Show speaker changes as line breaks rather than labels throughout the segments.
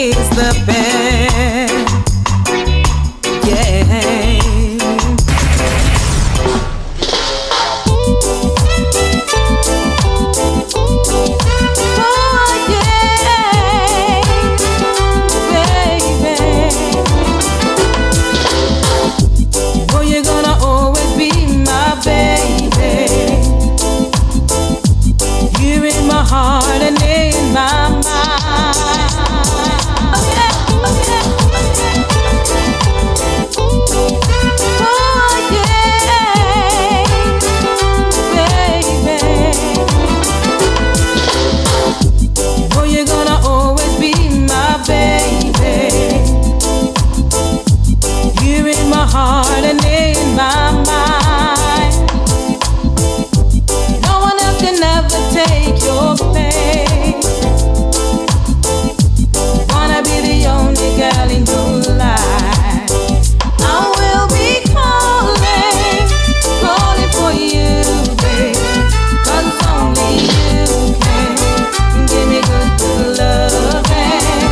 is the best. Yeah. Heart and in my mind. Oh yeah, baby. Oh, you're gonna always be my baby. You're in my heart and in my mind. No one else can ever take your place. Wanna be the only girl in your life. I will be calling for you, babe. 'Cause only you can give me good loving.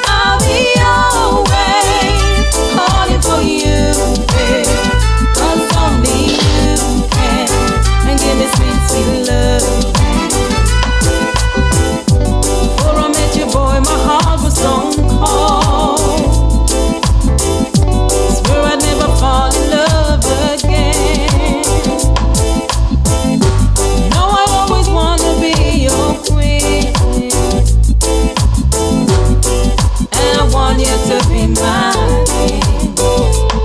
I'll be always calling for you, babe. 'Cause only you can give me sweet, sweet love. Boy, my heart was stone cold. Swear I'd never fall in love again. No, I always wanna be your queen, and I want you to be mine.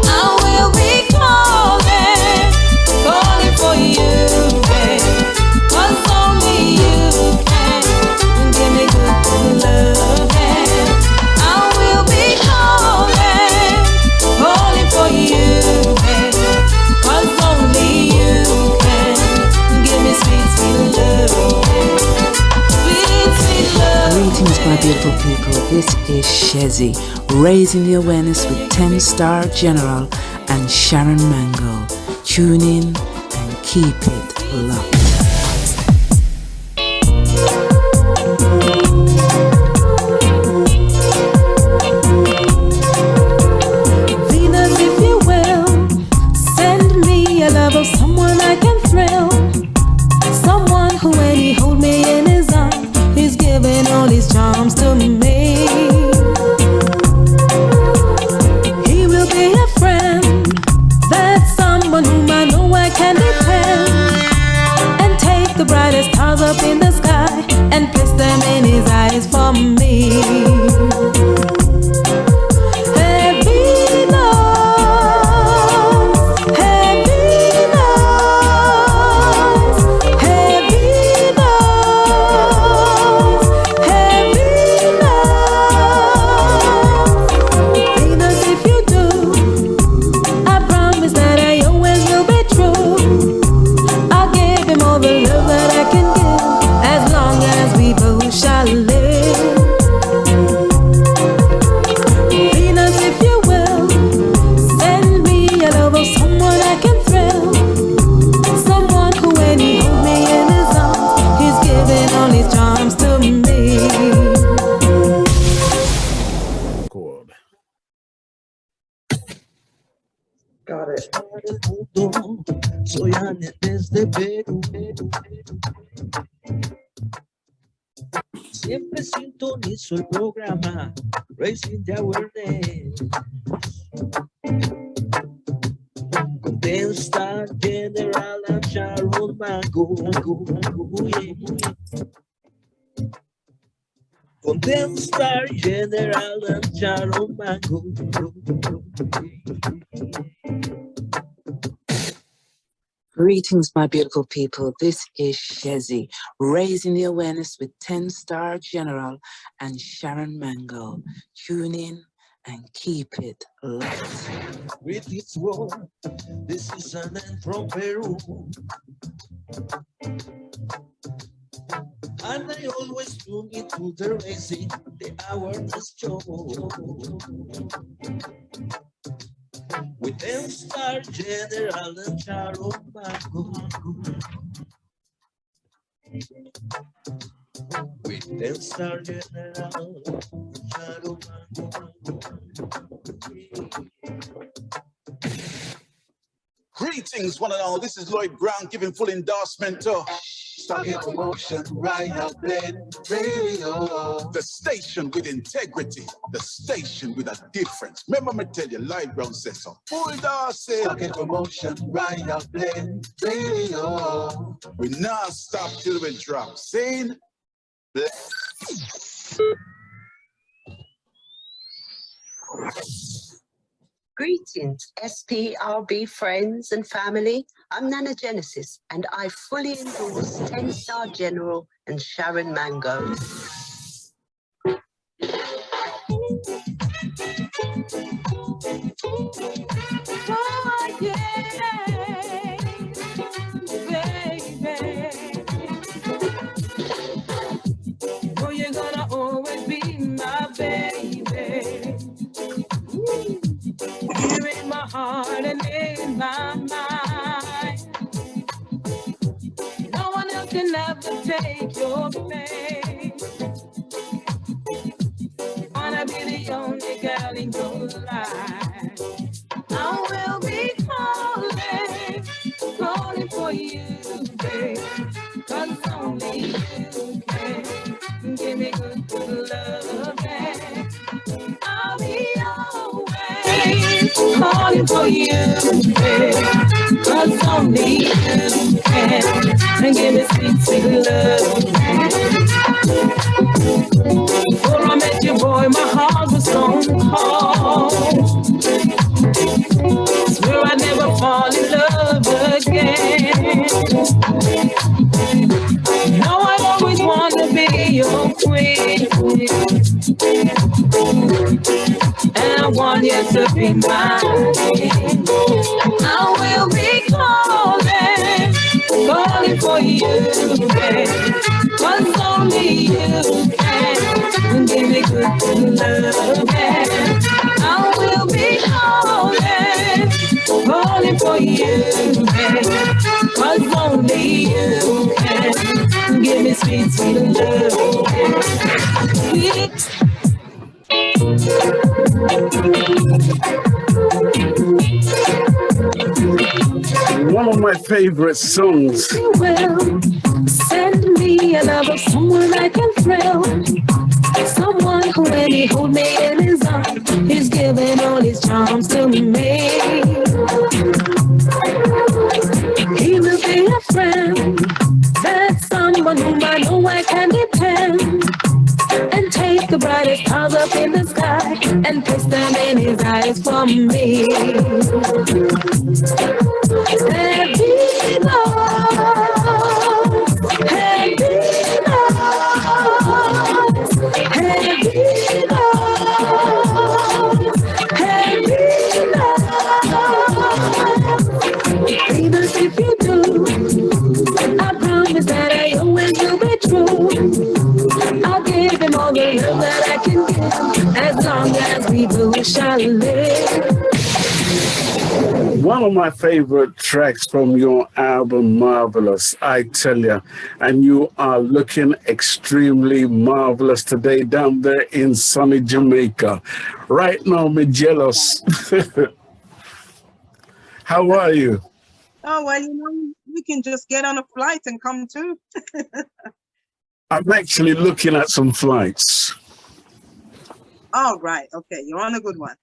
I will be calling for you, babe. 'Cause only you can give me good love. I will be calling for you, babe. 'Cause only you can give me sweet, sweet love. Sweet, sweet love.
Greetings, my beautiful people. This is Shezzy, raising the awareness with 10-star General and Sharon Mango. Tune in and keep it locked.
Someone I can thrill, someone who when he hold me in his arms, he's giving all his charms to me. He will be a friend, that's someone whom I know I can depend, and take the brightest stars up in the sky and place them in his eyes for me.
Soy Ane desde Perú. Siempre sintonizo el programa Raising the Awareness. Con Star General and Sharon Mango. Con Star General and Sharon Mango.
Greetings, my beautiful people. This is Shezzy, raising the awareness with 10-star General and Sharon Mango. Tune in and keep it locked.
With its war, this is an end from Peru. And I always tune into the raising the awareness show. With Star General and Sharon Mango. with 10-star General Sharon Mango.
Greetings, one and all. This is Lloyd Brown giving full endorsement to
Starting promotion right out then radio.
the station with integrity, the station with a difference. Remember me tell you, Lloyd Brown says so. Full endorsement.
Starting promotion right out then radio.
We not stop till we drop. Saying,
Greetings, SPRB friends and family. I'm Nana Genesis, and I fully endorse 10-star General and Sharon Mango.
Oh, yeah, baby. Oh, you're gonna always be my baby. You're in my heart and in my mind. No one else can ever take your place. Wanna be the only girl in your life. I will be calling for you, babe. 'Cause only you can give me good love. I'll be always calling for you, babe. 'Cause only you can give me sweet, sweet love. Before I met you, boy, my heart was stone cold. Swear I'd never fall in love again. You know I always want to be your queen, and I want you to be mine. I will be calling for you, babe. 'Cause only you can give me good love. I will be calling for you, babe. 'Cause only you can give me sweet, sweet love.
One of my favorite songs.
You will send me a lover, someone I can thrill. Someone who when he hold me in his arms, he's giving all his charms to me. He will be a friend. That's someone whom I know I can depend. And take the brightest stars up in the sky and place them in his eyes for me. Heavy love, heavy love, heavy love, heavy love. Even if you do, I promise that I always will be true. I'll give him all the love that I can give, as long as we both shall live.
One of my favorite tracks from your album, Marvelous, I tell you. And you are looking extremely marvelous today down there in sunny Jamaica. Right now, me jealous. How are you?
Oh, well, you know, we can just get on a flight and come too.
I'm actually looking at some flights.
All right. Okay. You're on a good one.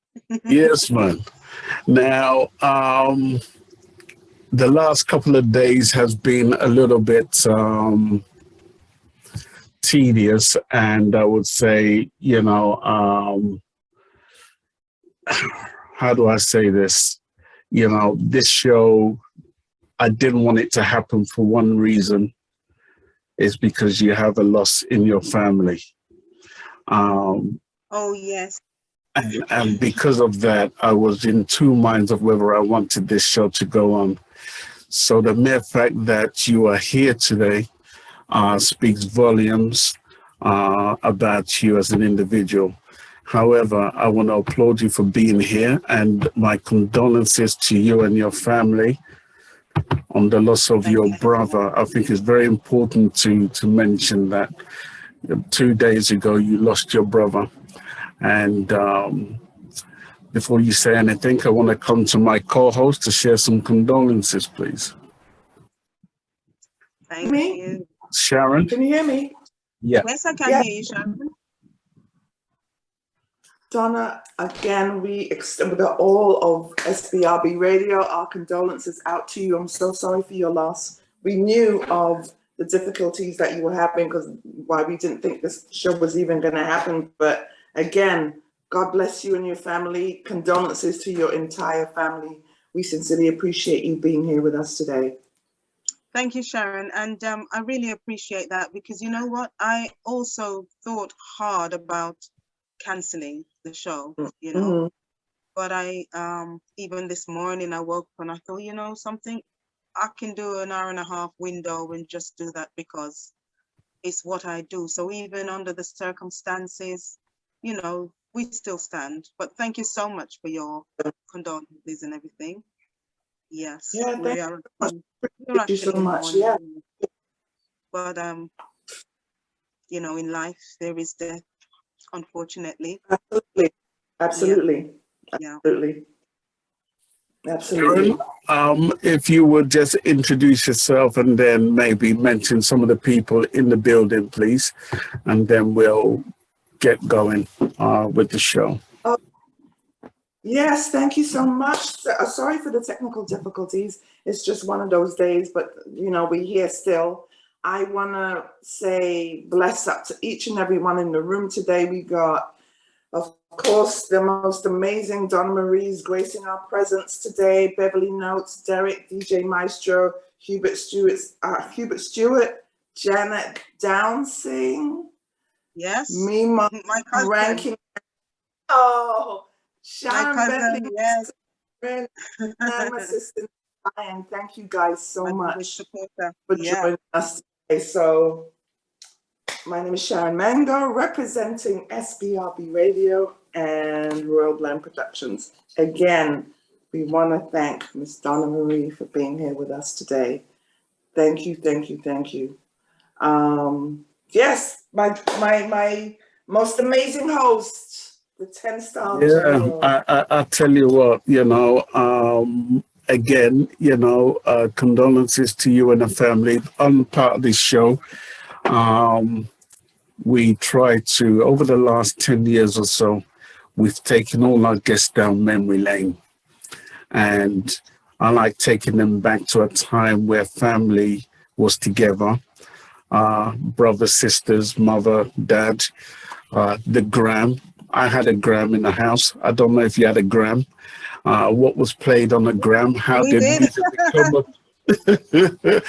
Yes, man. Now, the last couple of days has been a little bit tedious, and I would say, you know, how do I say this? You know, this show, I didn't want it to happen for one reason. It's because you have a loss in your family.
Oh, yes.
And because of that, I was in two minds of whether I wanted this show to go on. So the mere fact that you are here today speaks volumes about you as an individual. However, I want to applaud you for being here, and my condolences to you and your family on the loss of your brother. I think it's very important to mention that 2 days ago you lost your brother. And before you say anything, I want to come to my co-host to share some condolences, please.
Thank you.
Sharon?
Can you hear me?
Yeah.
Yes, I can hear you, Sharon.
Donna, again, we extend with all of SBRB Radio our condolences out to you. I'm so sorry for your loss. We knew of the difficulties that you were having, because why we didn't think this show was even going to happen. But again, God bless you and your family. Condolences to your entire family. We sincerely appreciate you being here with us today.
Thank you, Sharon. And I really appreciate that, because you know what? I also thought hard about canceling the show, you know, but I even this morning I woke up and I thought, you know something, I can do an hour-and-a-half window and just do that because it's what I do. So even under the circumstances, you know, we still stand. But thank you so much for your condolences and everything. Yes,
yeah,
we are.
Thank you so much. Yeah,
but you know, in life there is death, unfortunately.
Absolutely.
Yeah.
Absolutely.
If you would just introduce yourself and then maybe mention some of the people in the building, please, and then we'll get going with the show.
Yes, thank you so much. Sorry for the technical difficulties. It's just one of those days, but you know, we're here still. I want to say bless up to each and every one in the room today. We got, of course, the most amazing Donna Marie's gracing our presence today. Beverly Notes, Derek, DJ Maestro, Hubert Stewart, Janet Downsing.
Yes.
Mima,
my cousin.
Ranking. Oh, Sharon
my cousin,
Bentley,
yes.
and my assistant Ryan. Thank you guys so much for joining us today. So, my name is Sharon Mango, representing SBRB Radio and Royal Blend Productions. Again, we want to thank Miss Donna Marie for being here with us today. Thank you, thank you, thank you. Yes, my most amazing host, the 10-star general.
I tell you what, you know, again, you know, condolences to you and the family. I'm part of this show. We try to, over the last 10 years or so, we've taken all our guests down memory lane. And I like taking them back to a time where family was together, brothers, sisters, mother, dad, the gram. I had a gram in the house. I don't know if you had a gram. What was played on the gram? How did music become a...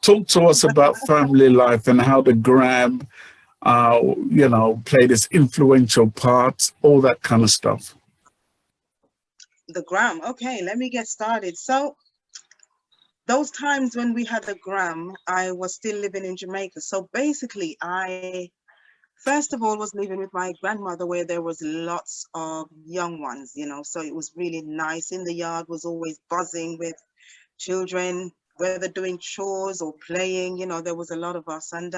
Talk to us about family life and how the gram, you know, played its influential part, all that kind of stuff.
The gram. Okay, let me get started. So those times when we had the gram, I was still living in Jamaica. So basically, I first of all was living with my grandmother, where there was lots of young ones, you know, so it was really nice. In the yard was always buzzing with children, whether doing chores or playing, you know, there was a lot of us. And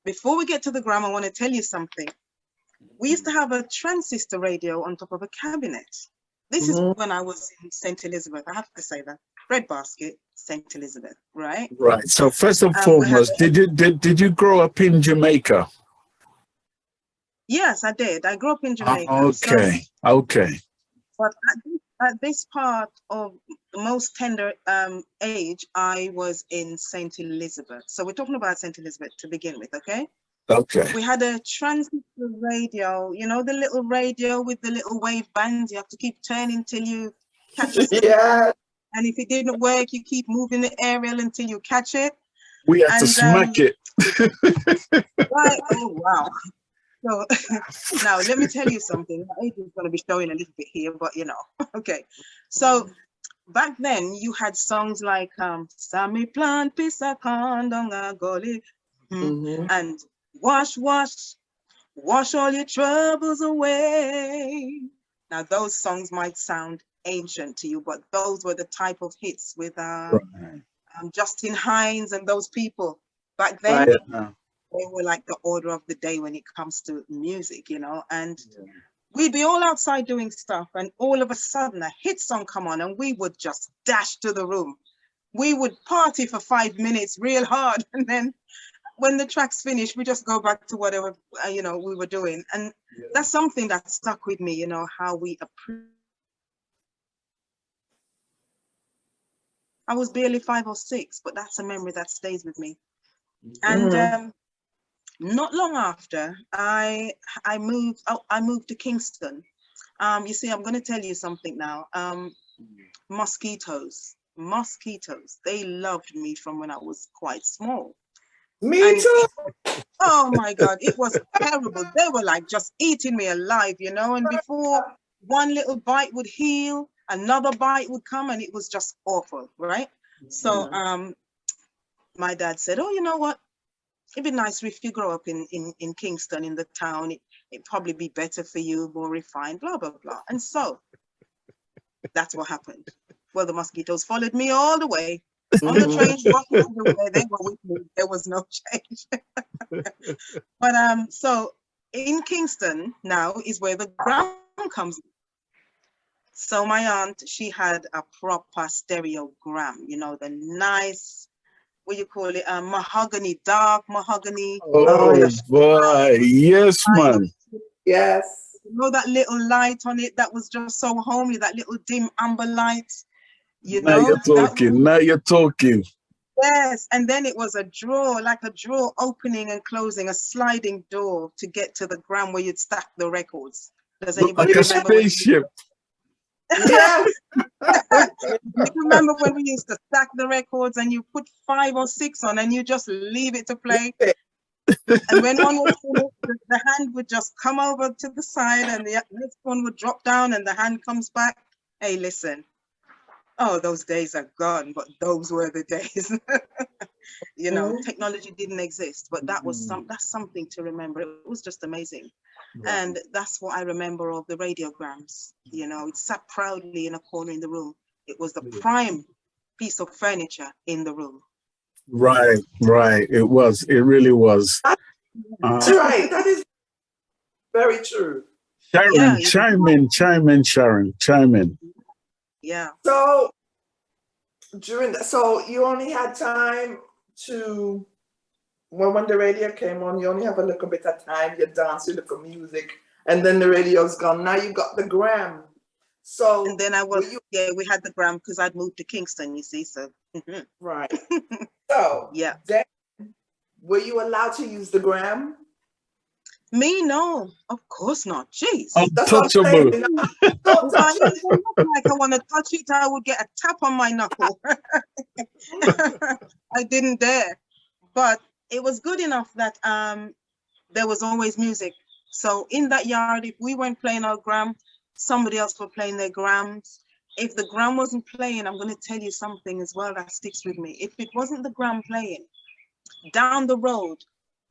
before we get to the gram, I want to tell you something. We used to have a transistor radio on top of a cabinet. This is when I was in St. Elizabeth. I have to say that. Breadbasket, St. Elizabeth, right?
Right. So first and foremost, did you grow up in Jamaica?
Yes, I did. I grew up in Jamaica.
Okay. So, okay.
But at this part of the most tender age, I was in St. Elizabeth. So we're talking about St. Elizabeth to begin with, okay?
Okay.
We had a transistor radio, you know, the little radio with the little wave bands. You have to keep turning till you catch it.
Yeah.
And if it didn't work, you keep moving the aerial until you catch it.
We had to smack it.
Right. Oh, wow. So now let me tell you something. My age is going to be showing a little bit here, but you know, okay. So back then you had songs like Sammy Plant Pisa Kandonga Goli and Wash all your troubles away. Now those songs might sound ancient to you, but those were the type of hits with Justin Hines and those people. Back then, they were like the order of the day when it comes to music, you know, and we'd be all outside doing stuff, and all of a sudden a hit song come on, and we would just dash to the room. We would party for 5 minutes real hard, and then when the track's finished, we just go back to whatever, you know, we were doing. And that's something that stuck with me, you know, how we appreciate. I was barely 5 or 6, but that's a memory that stays with me. And not long after, I moved to Kingston. You see, I'm going to tell you something now. Mosquitoes, they loved me from when I was quite small.
Me too.
Oh my God, it was terrible. They were like just eating me alive, you know, and before one little bite would heal, another bite would come, and it was just awful, right? So my dad said, oh, you know what? It'd be nicer if you grow up in Kingston, in the town. It'd probably be better for you, more refined, blah, blah, blah. And so that's what happened. Well, the mosquitoes followed me all the way. On the train, they were with me. There was no change. But so in Kingston now is where the gram comes in. So my aunt, she had a proper stereogram, you know, the nice, what do you call it, mahogany, dark mahogany.
Oh boy, yes, man.
Yes.
You know, that little light on it that was just so homely, that little dim amber light. You know,
now you're talking.
Yes, and then it was a drawer, like a drawer opening and closing, a sliding door to get to the gram where you'd stack the records. Does anybody
like
remember?
A spaceship.
Yes.
You remember when we used to stack the records and you put 5 or 6 on and you just leave it to play? And when one was finished, the hand would just come over to the side and the next one would drop down and the hand comes back. Hey, listen. Oh, those days are gone, but those were the days. You know, technology didn't exist, but that was that's something to remember. It was just amazing. And that's what I remember of the radiograms. You know, it sat proudly in a corner in the room. It was the prime piece of furniture in the room.
Right. It really was.
That's right. That is very true.
Sharon, chime in, Sharon, chime in.
Yeah.
So during that, so you only had time to, when the radio came on, you only have a little bit of time, you dance, you look at music, and then the radio's gone. Now you got the gram. So
and then we had the gram because I'd moved to Kingston, you see, so
right. So then were you allowed to use the gram?
Me, no, of course not. Jeez.
Untouchable.
If I even look like I want to touch it, I would get a tap on my knuckle. I didn't dare. But it was good enough that there was always music. So in that yard, if we weren't playing our gram, somebody else were playing their grams. If the gram wasn't playing, I'm going to tell you something as well that sticks with me. If it wasn't the gram playing, down the road,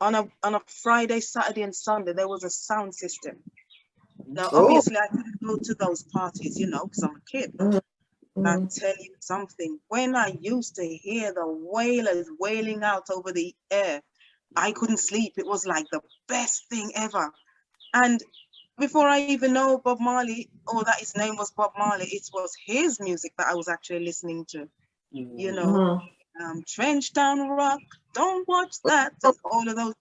on a Friday, Saturday, and Sunday, there was a sound system. Now, obviously, I couldn't go to those parties, you know, because I'm a kid. I'll tell you something. When I used to hear the wailers wailing out over the air, I couldn't sleep. It was like the best thing ever. And before I even know Bob Marley, or that his name was Bob Marley, it was his music that I was actually listening to, you know. Trench Down Rock, Don't Watch That, and all of those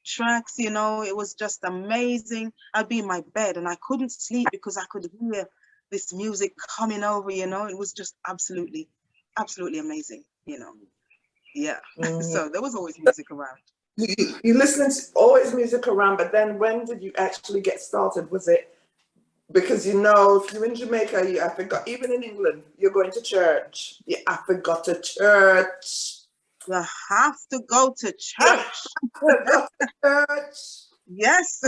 tracks, you know, it was just amazing. I'd be in my bed and I couldn't sleep because I could hear this music coming over, you know. It was just absolutely amazing, you know. Yeah. So there was always music around.
You listened to always music around, but then when did you actually get started? Was it because, you know, if you're in Jamaica, you have to go, even in England, you're going to church. You have to go to church.
You have to go to church.
Go to church.
Yes,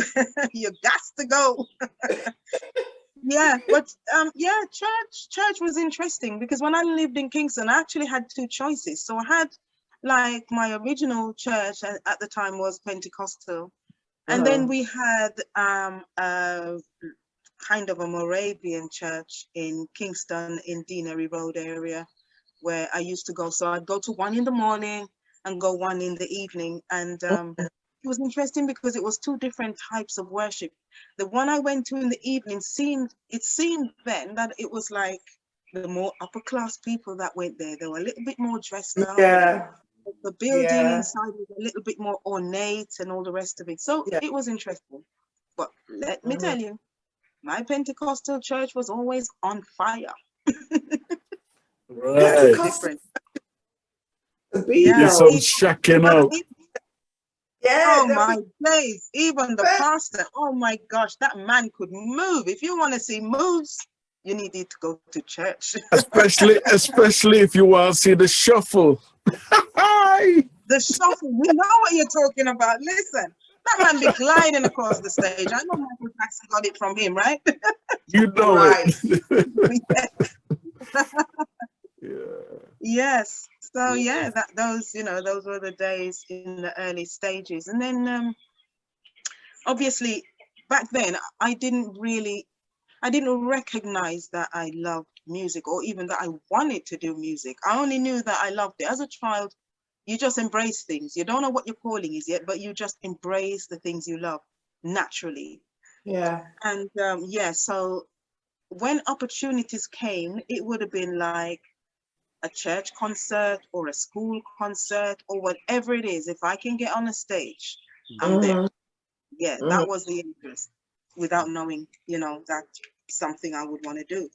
you got to go. Yeah, but yeah, church was interesting because when I lived in Kingston, I actually had 2 choices. So I had like my original church at the time was Pentecostal. And then we had kind of a Moravian church in Kingston in Deanery Road area where I used to go. So I'd go to one in the morning and go one in the evening. And it was interesting because it was two different types of worship. The one I went to in the evening seemed then that it was like the more upper class people that went there. They were a little bit more dressed up.
Yeah.
The building inside was a little bit more ornate and all the rest of it. So it was interesting. But let me tell you, my Pentecostal church was always on fire.
Right.
Different.
You're so shocking out.
Yeah.
Oh my days. Even the pastor, oh my gosh, that man could move. If you want to see moves, you needed to go to church.
especially if you want to see the shuffle.
The shuffle, we know what you're talking about. Listen, that man be gliding across the stage. I know Michael Jackson got it from him, right?
You know it.
Yes. So yeah, those were the days in the early stages. And then obviously back then I didn't recognize that I loved music or even that I wanted to do music. I only knew that I loved it. As a child, you just embrace things. You don't know what your calling is yet, but you just embrace the things you love naturally.
Yeah.
And so when opportunities came, it would have been like a church concert or a school concert or whatever it is. If I can get on a stage, I'm there. Yeah, that was the interest without knowing, that's something I would want to do.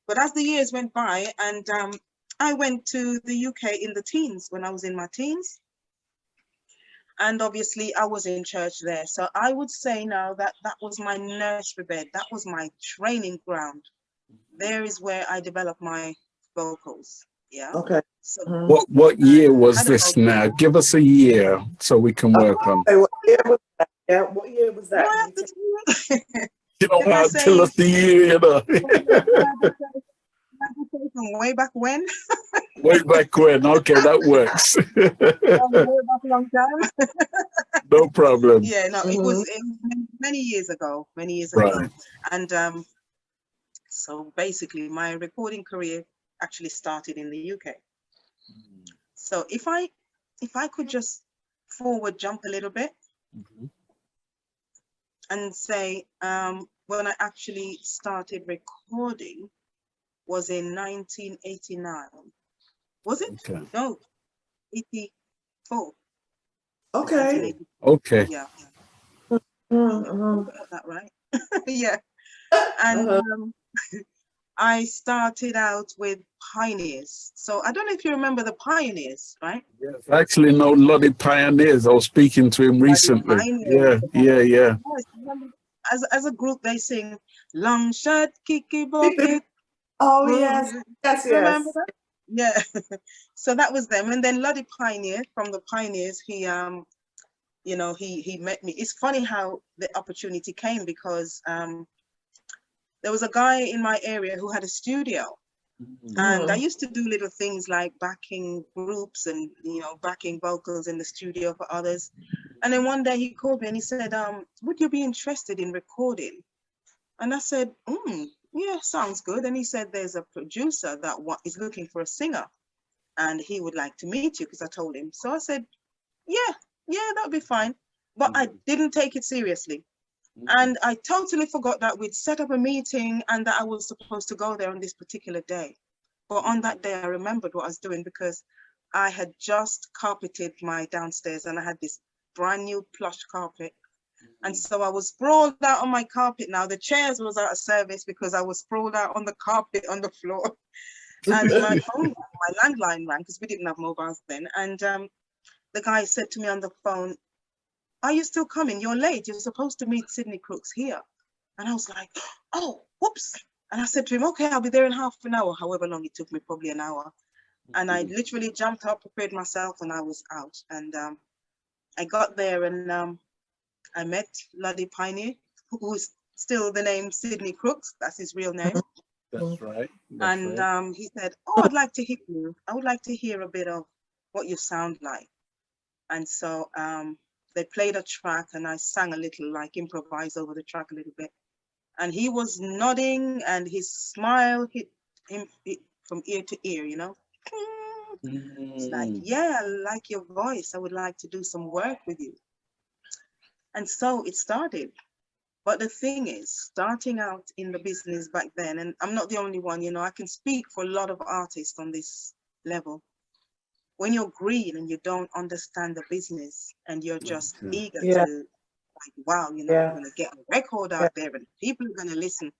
But as the years went by and I went to the UK in the teens when I was in my teens. And obviously I was in church there. So I would say now that was my nursery bed. That was my training ground. There is where I developed my vocals. Yeah.
Okay.
So
what year was this now? Give us a year so we can work on.
What year was that? Yeah, what year was that?
You don't want to tell us the year,
From way back when?
Way back when. Okay, that works.
Way back a long time.
No problem.
Yeah, no, it was many years ago.
Right.
And so basically my recording career actually started in the UK. So if I could just forward jump a little bit and say when I actually started recording was in 1989. Was it?
Okay.
No, 84.
Okay.
Okay.
Yeah. Got that right. Yeah. And I started out with Pioneers. So I don't know if you remember the Pioneers, right?
Yes, I actually know Lottie Pioneers. I was speaking to him recently. Yeah.
Yes, as a group, they sing Long Shot Kiki Bucket.
Oh, yes.
Remember that? Yeah. So that was them. And then Lottie Pioneer, from the Pioneers, he met me. It's funny how the opportunity came because there was a guy in my area who had a studio. And I used to do little things like backing groups and, backing vocals in the studio for others. And then one day he called me and he said, would you be interested in recording? And I said, yeah, sounds good. And he said, there's a producer that is looking for a singer and he would like to meet you, because I told him. So I said, yeah, that'd be fine. But I didn't take it seriously. And I totally forgot that we'd set up a meeting and that I was supposed to go there on this particular day. But on that day, I remembered what I was doing because I had just carpeted my downstairs and I had this brand new plush carpet. And so I was sprawled out on my carpet now. The chairs was out of service because I was sprawled out on the carpet on the floor. And my phone, my landline rang because we didn't have mobiles then. And the guy said to me on the phone, are you still coming? You're late. You're supposed to meet Sidney Crooks here. And I was like, oh, whoops. And I said to him, okay, I'll be there in half an hour, however long it took me, probably an hour. And I literally jumped up, prepared myself, and I was out. And I got there and I met Lottie Pioneer, who's still the name Sidney Crooks. That's his real name.
That's right.
And he said, oh, I'd like to hear you. I would like to hear a bit of what you sound like. And so they played a track and I sang a little, like improvise over the track a little bit. And he was nodding, and his smile hit him from ear to ear, you know. It's like, yeah, I like your voice. I would like to do some work with you. And so it started. But the thing is, starting out in the business back then, and I'm not the only one, you know, I can speak for a lot of artists on this level. When you're green and you don't understand the business and you're just eager to, like, wow, you know, I'm going to get a record out there and people are going to listen.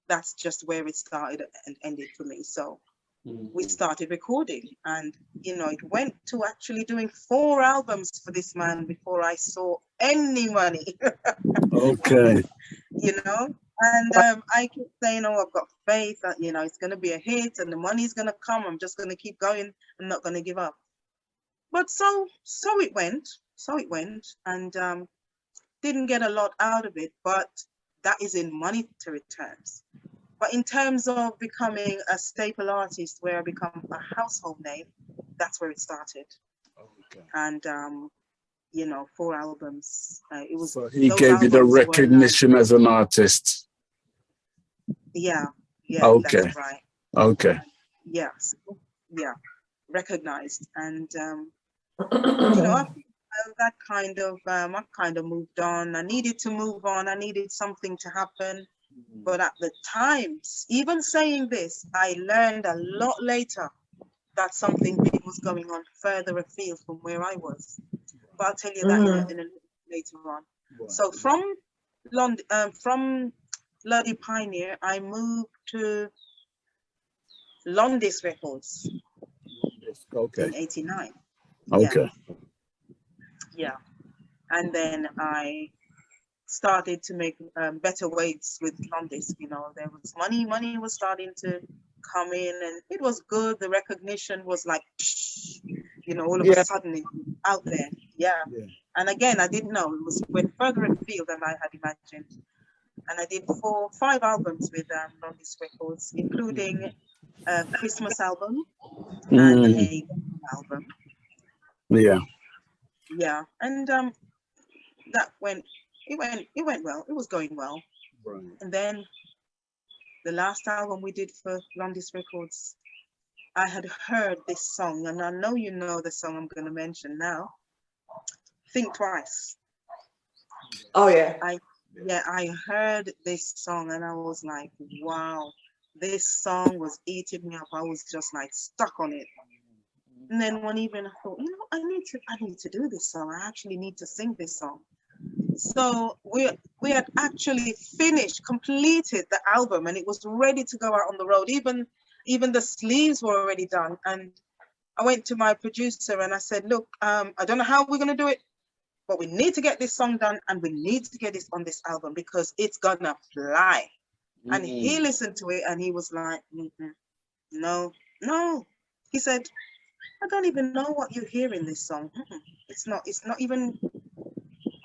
That's just where it started and ended for me. So we started recording, and, you know, it went to actually doing 4 albums for this man before I saw any money.
Okay.
You know, and I keep saying, oh, I've got faith that, you know, it's going to be a hit and the money's going to come. I'm just going to keep going. I'm not going to give up. But so it went, and didn't get a lot out of it, but that is in monetary terms. But in terms of becoming a staple artist where I become a household name, that's where it started. Okay. And, you know, 4 albums. It was.
So he gave you the recognition as an artist.
Yeah.
Okay.
That's right.
Okay.
Yes. Yeah. Recognized. And, you know, that kind of, I kind of moved on. I needed to move on. I needed something to happen. But at the time, even saying this, I learned a lot later that something big was going on further afield from where I was. But I'll tell you that in a little later on. Right. So from London, from Bloody Pioneer, I moved to Londis Records in '89.
Okay.
Yeah. And then I started to make better waves with Londis. You know, there was money was starting to come in, and it was good. The recognition was like, you know, all of a sudden it was out there. Yeah. And again, I didn't know, it went further afield than I had imagined. And I did 5 albums with Londis Records, including a Christmas album and a album.
Yeah.
Yeah. And that went well. It was going well. Right. And then the last album we did for Londis Records, I had heard this song, and I know you know the song I'm going to mention now. Think Twice.
Oh yeah.
I heard this song and I was like, wow, this song was eating me up. I was just like stuck on it. And then one evening I thought, you know, I need to do this song. I actually need to sing this song. So we had actually completed the album, and it was ready to go out on the road. Even the sleeves were already done. And I went to my producer and I said, look, I don't know how we're going to do it, but we need to get this song done, and we need to get this on this album because it's gonna fly. And he listened to it and he was like, no. He said, I don't even know what you hear in this song. It's not even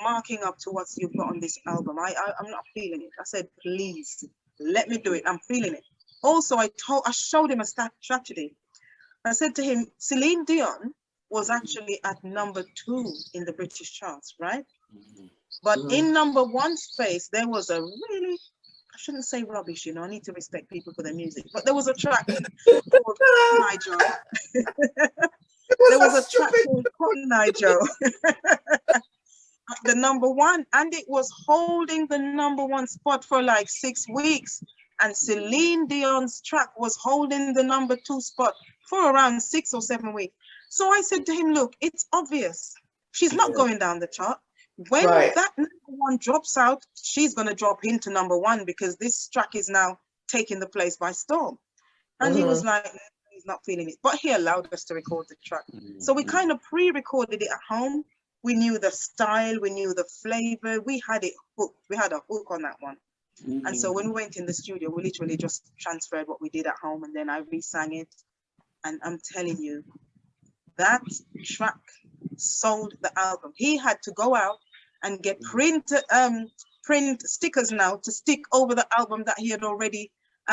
marking up to what you've got on this album. I'm not feeling it. I said, please let me do it. I'm feeling it. Also, I showed him a strategy. I said to him, Celine Dion was actually at number 2 in the British charts, right? But in number 1 space, there was a really, I shouldn't say rubbish, you know, I need to respect people for their music, but there was a track called Cotton Eye Joe. There was a track called Cotton Eye Joe. The number 1, and it was holding the number 1 spot for like 6 weeks. And Celine Dion's track was holding the number 2 spot for around 6 or 7 weeks. So I said to him, look, it's obvious. She's not going down the chart. When that number 1 drops out, she's going to drop into number 1 because this track is now taking the place by storm. And he was like, he's not feeling it. But he allowed us to record the track. So we kind of pre-recorded it at home. We knew the style, we knew the flavor. We had it hooked. We had a hook on that one. And so when we went in the studio, we literally just transferred what we did at home, and then I re-sang it. And I'm telling you, that track sold the album. He had to go out and get print stickers now to stick over the album that he had already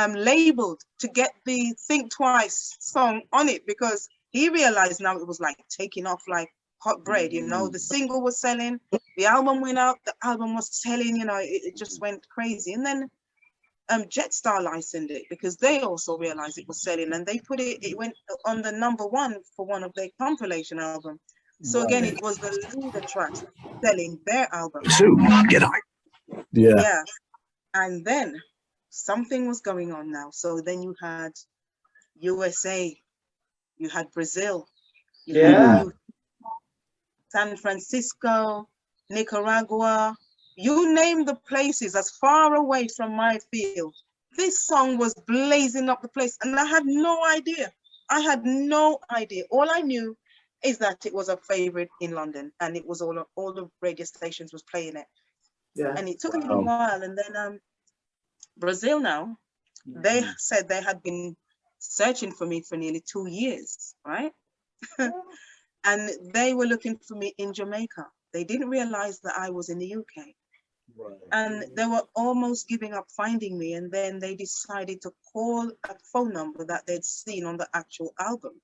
labeled to get the Think Twice song on it, because he realized now it was like taking off like hot bread, you know. The single was selling, the album went out, the album was selling, you know, it just went crazy. And then Jetstar licensed it because they also realized it was selling, and they put it went on the #1 for one of their compilation albums. So again, it was the leader track selling their album.
So, get on.
Yeah. And then something was going on now. So then you had USA, you had Brazil, you had San Francisco, Nicaragua, you name the places as far away from my field. This song was blazing up the place, and I had no idea. I had no idea. All I knew is that it was a favorite in London, and it was all the radio stations was playing it. Yeah. And it took a little while, and then Brazil now, they said they had been searching for me for nearly 2 years, right? And they were looking for me in Jamaica. They didn't realize that I was in the UK. Right. And they were almost giving up finding me, and then they decided to call a phone number that they'd seen on the actual album.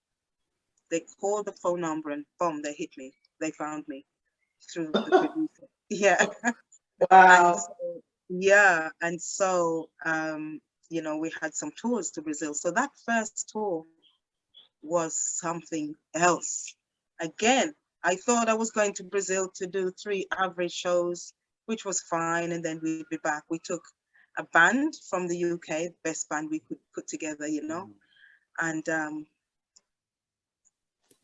They called the phone number, and boom, they hit me. They found me through the producer. Yeah. Wow. And so, you know, we had some tours to Brazil. So that first tour was something else. Again, I thought I was going to Brazil to do 3 average shows, which was fine, and then we'd be back. We took a band from the UK, best band we could put together, you know, and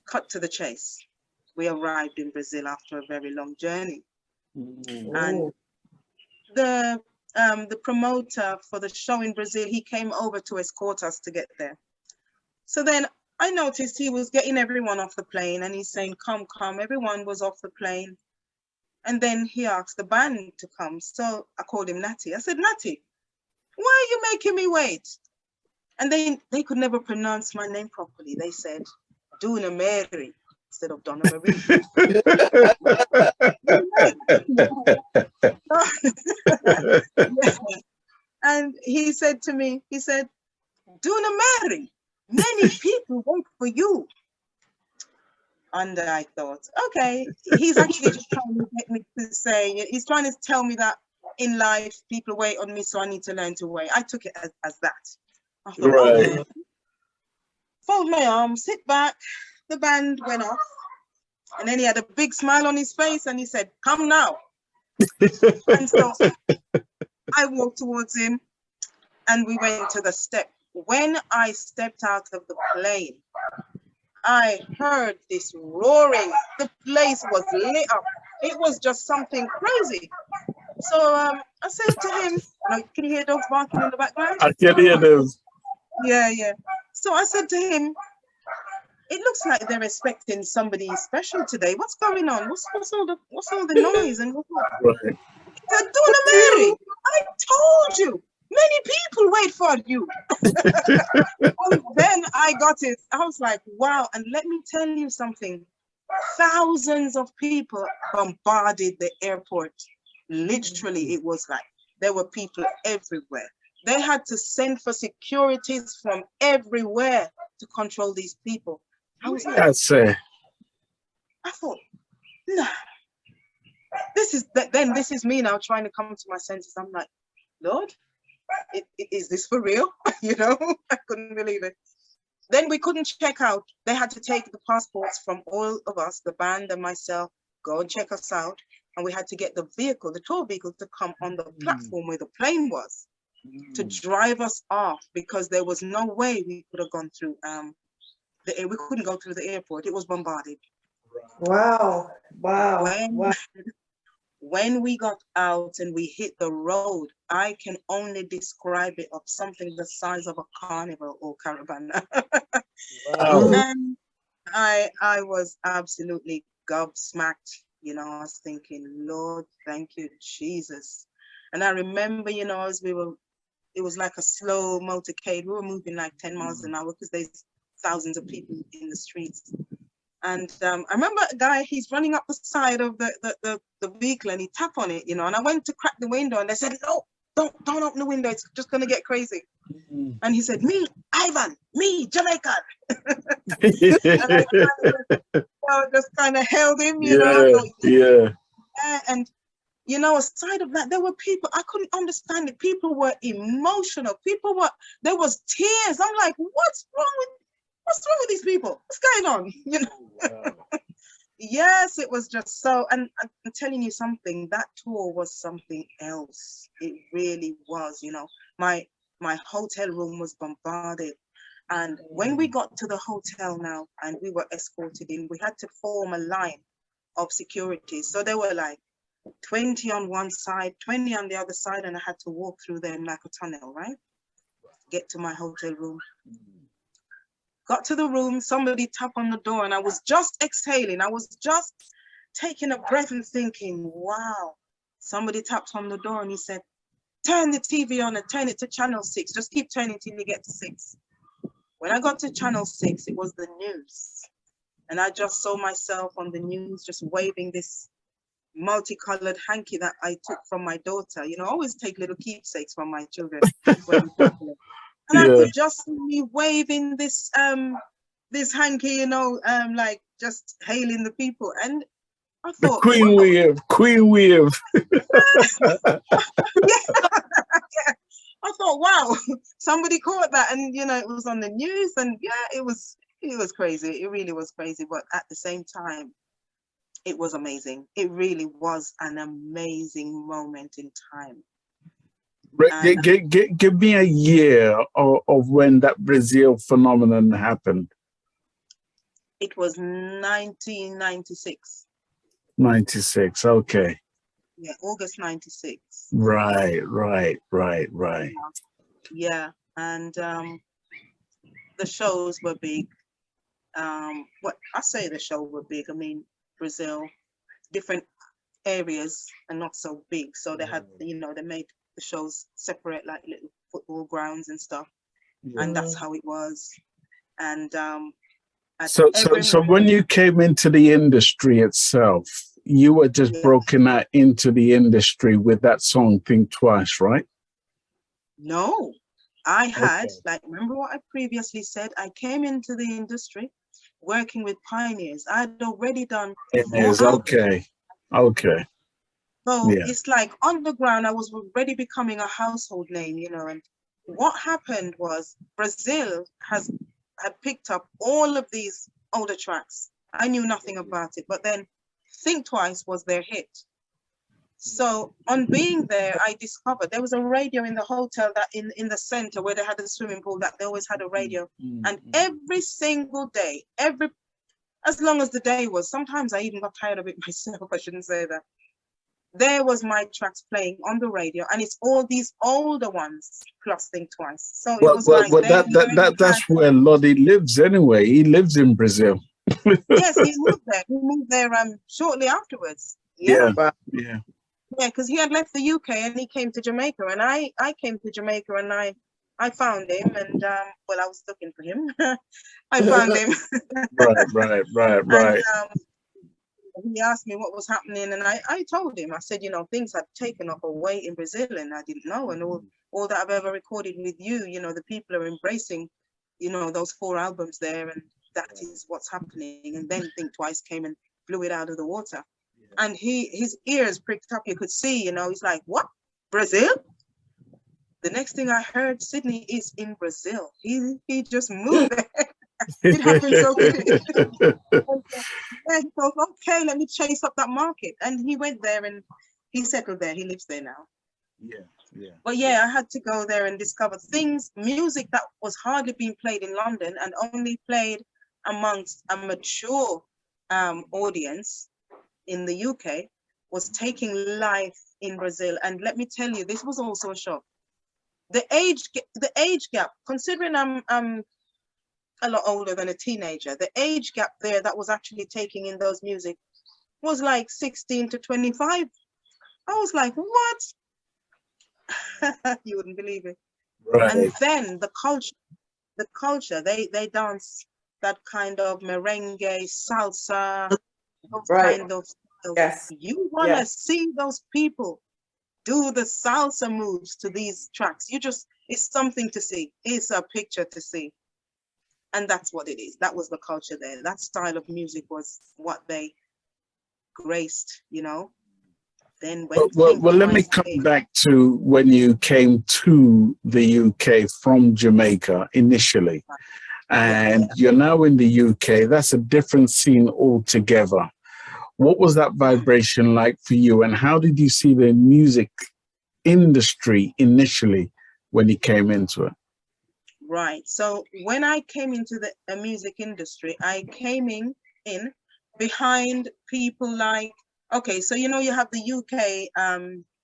cut to the chase. We arrived in Brazil after a very long journey. And the promoter for the show in Brazil, he came over to escort us to get there. So then I noticed he was getting everyone off the plane, and he's saying, come, everyone was off the plane. And then he asked the band to come. So I called him Natty. I said, Natty, why are you making me wait? And they could never pronounce my name properly. They said, Donna Marie instead of Donna Marie. And he said to me, he said, Donna Marie, many people wait for you. And I thought, okay, he's actually just trying to get me to say, he's trying to tell me that in life, people wait on me, so I need to learn to wait. I took it as that. I thought, okay. Fold my arms, sit back, the band went off, and then he had a big smile on his face, and he said, come now. And so I walked towards him, and we went to the step. When I stepped out of the plane, I heard this roaring. The place was lit up. It was just something crazy. So I said to him, can you hear dogs barking in the background?
I can hear those.
Yeah. So I said to him, it looks like they're expecting somebody special today. What's going on? What's all the noise? And right. He said, Donna Marie, I told you. Many people wait for you. And then I got it. I was like, wow. And let me tell you something. Thousands of people bombarded the airport. Literally, it was like there were people everywhere. They had to send for securities from everywhere to control these people. I was like, I thought, nah. This is me now trying to come to my senses. I'm like, Lord, is this for real? You know, I couldn't believe it. Then we couldn't check out. They had to take the passports from all of us, the band and myself, go and check us out. And we had to get the vehicle, the tour vehicle, to come on the platform where the plane was to drive us off, because there was no way we could have gone through we couldn't go through the airport. It was bombarded.
Wow.
When we got out and we hit the road, I can only describe it of something the size of a carnival or caravan. Wow. And I was absolutely gobsmacked. You know, I was thinking, Lord, thank you, Jesus. And I remember, you know, it was like a slow motorcade. We were moving like 10 miles an hour because there's thousands of people in the streets. And I remember a guy, he's running up the side of the vehicle, and he tapped on it, you know, and I went to crack the window, and they said, no, don't open the window. It's just going to get crazy. And he said, me, Ivan, me, Jamaican. And I just kind of held him, you know. And, you know, aside of that, there were people, I couldn't understand it. People were emotional. There was tears. I'm like, what's wrong with these people? What's going on? You know?
Wow.
Yes, it was just so, and I'm telling you something, that tour was something else. It really was, you know. My hotel room was bombarded. And when we got to the hotel now and we were escorted in, we had to form a line of security. So there were like 20 on one side, 20 on the other side, and I had to walk through them like a tunnel, right? Get to my hotel room. Got to the room, somebody tapped on the door, and I was just exhaling. I was just taking a breath and thinking, wow. Somebody tapped on the door and he said, turn the TV on and turn it to channel 6. Just keep turning till you get to 6. When I got to channel 6, it was the news. And I just saw myself on the news, just waving this multicolored hanky that I took from my daughter. You know, I always take little keepsakes from my children. And I could just see me waving this hanky, you know, like just hailing the people. And I thought,
Queen wave.
Yeah. I thought, wow, somebody caught that, and you know, it was on the news, and yeah, it was crazy. It really was crazy, but at the same time, it was amazing. It really was an amazing moment in time.
Give me a year of when that Brazil phenomenon happened.
It was 1996.
96, okay.
Yeah, August 96.
Right.
Yeah, and the shows were big. What I say, the show were big. I mean, Brazil, different areas are not so big, so they had, you know, they made the shows separate, like little football grounds and stuff, and that's how it was. And
so when you came into the industry itself, you were just broken out into the industry with that song Think Twice, right?
No, I had, like, remember what I previously said, I came into the industry working with pioneers. I had already done
okay.
So it's like on the ground, I was already becoming a household name, you know. And what happened was Brazil had picked up all of these older tracks. I knew nothing about it, but then Think Twice was their hit. So on being there, I discovered there was a radio in the hotel, that in the center where they had the swimming pool, that they always had a radio. And every single day, as long as the day was, sometimes I even got tired of it myself, I shouldn't say that. There was my tracks playing on the radio, and it's all these older ones plus Think Twice. So it was
that's where Lottie lives anyway. He lives in Brazil.
Yes, he moved there. He moved there shortly afterwards. Yeah, because he had left the UK and he came to Jamaica, and I came to Jamaica and I found him, and I was looking for him. I found him.
Right.
And, he asked me what was happening, and I told him. I said, you know, things had taken off away in Brazil, and I didn't know. And all that I've ever recorded with you, you know, the people are embracing, you know, those 4 albums there, and that is what's happening. And then Think Twice came and blew it out of the water. And his ears pricked up. You could see, you know, he's like, what? Brazil? The next thing I heard, Sydney is in Brazil. He just moved there. It happened so quickly. And he thought, okay, let me chase up that market. And he went there and he settled there. He lives there now. But yeah, I had to go there and discover music that was hardly being played in London and only played amongst a mature audience in the UK, was taking life in Brazil. And let me tell you, this was also a shock. The age gap, considering I'm a lot older than a teenager, the age gap there that was actually taking in those music was like 16 to 25. I was like, what? You wouldn't believe it. Right. And then the culture, they dance that kind of merengue, salsa, those kind of styles.
Yes.
You want to see those people do the salsa moves to these tracks. It's something to see. It's a picture to see. And that's what it is. That was the culture there. That style of music was what they graced, you know. then went
Well, let me come back to when you came to the UK from Jamaica initially, and you're now in the UK. That's a different scene altogether. What was that vibration like for you, and how did you see the music industry initially when you came into it?
Right. So when I came into the music industry, I came in behind people like, okay, so you know, you have the UK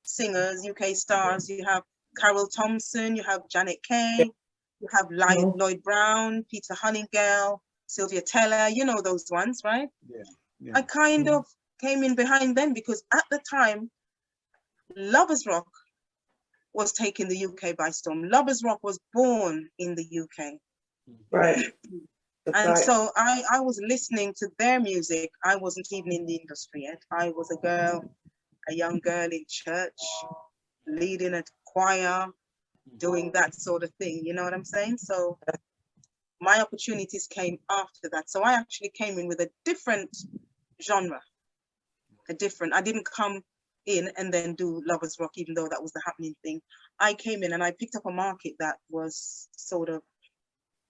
singers, UK stars, you have Carol Thompson, you have Janet Kay, you have Lloyd Brown, Peter Honeygale, Sylvia Teller, you know those ones, right?
Yeah.
I kind of came in behind them because at the time, Lovers Rock was taking the UK by storm. Lovers Rock was born in the UK.
Right.
And so I was listening to their music. I wasn't even in the industry yet. I was a young girl in church, leading a choir, doing that sort of thing. You know what I'm saying? So my opportunities came after that. So I actually came in with a different genre, I didn't come in and then do Lovers Rock, even though that was the happening thing. I came in and I picked up a market that was sort of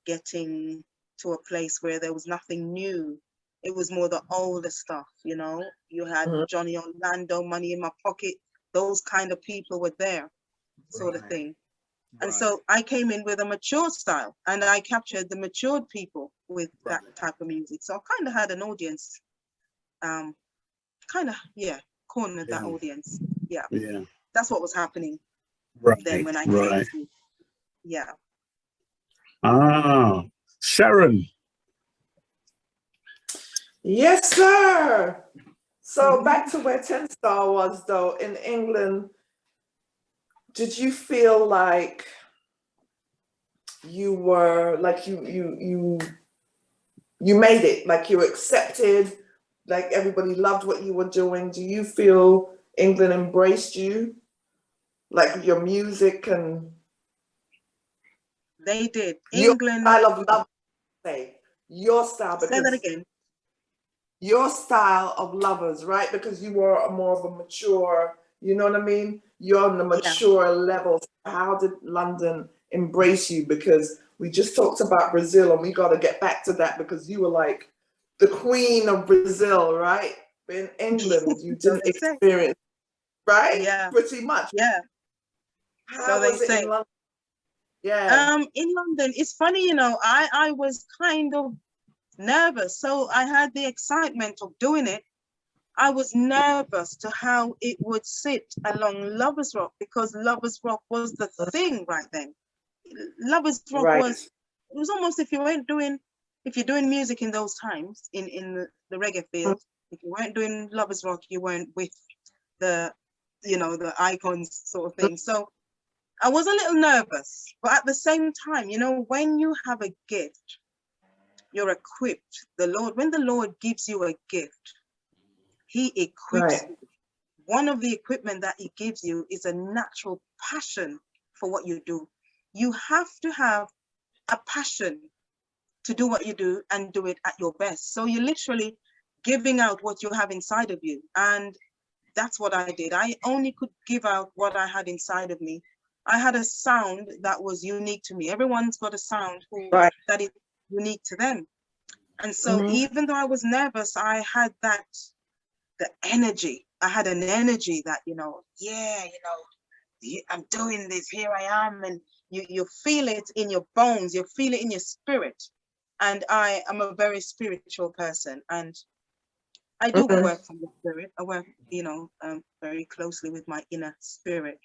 getting to a place where there was nothing new. It was more the older stuff, you know. You had Johnny Orlando, Money in My Pocket, those kind of people were there, sort of thing. And so I came in with a mature style and I captured the matured people with that type of music. So I kind of had an audience, cornered that audience. Yeah. That's what was happening then when I came to. Yeah.
Sharon.
Yes, sir. So back to where 10 Star was, though, in England, did you feel like you were, like you made it, like you were accepted, like everybody loved what you were doing? Do you feel England embraced you, like your music and
they did?
England, your style of love, your style, because
say that again.
Your style of Lovers, right? Because you were more of a mature, you know what I mean? You're on the mature level. How did London embrace you? Because we just talked about Brazil and we got to get back to that, because you were like the queen of Brazil, right? In England, you didn't experience, right?
Yeah.
Pretty much.
Yeah.
How was it in London? Yeah.
In London, it's funny, you know, I was kind of nervous. So I had the excitement of doing it. I was nervous to how it would sit along Lovers Rock, because Lovers Rock was the thing right then. Lovers Rock was almost, if you're doing music in those times, in the reggae field, if you weren't doing Lovers Rock, you weren't with the, you know, the icons sort of thing. So I was a little nervous, but at the same time, you know, when you have a gift, you're equipped. When the Lord gives you a gift, he equips you. One of the equipment that he gives you is a natural passion for what you do. You have to have a passion to do what you do and do it at your best. So you're literally giving out what you have inside of you. And that's what I did. I only could give out what I had inside of me. I had a sound that was unique to me. Everyone's got a sound that is unique to them. And so even though I was nervous, I had the energy. I had an energy that, you know, I'm doing this, here I am. And you feel it in your bones, you feel it in your spirit. And I am a very spiritual person. And I do work from the spirit. I work, you know, very closely with my inner spirit.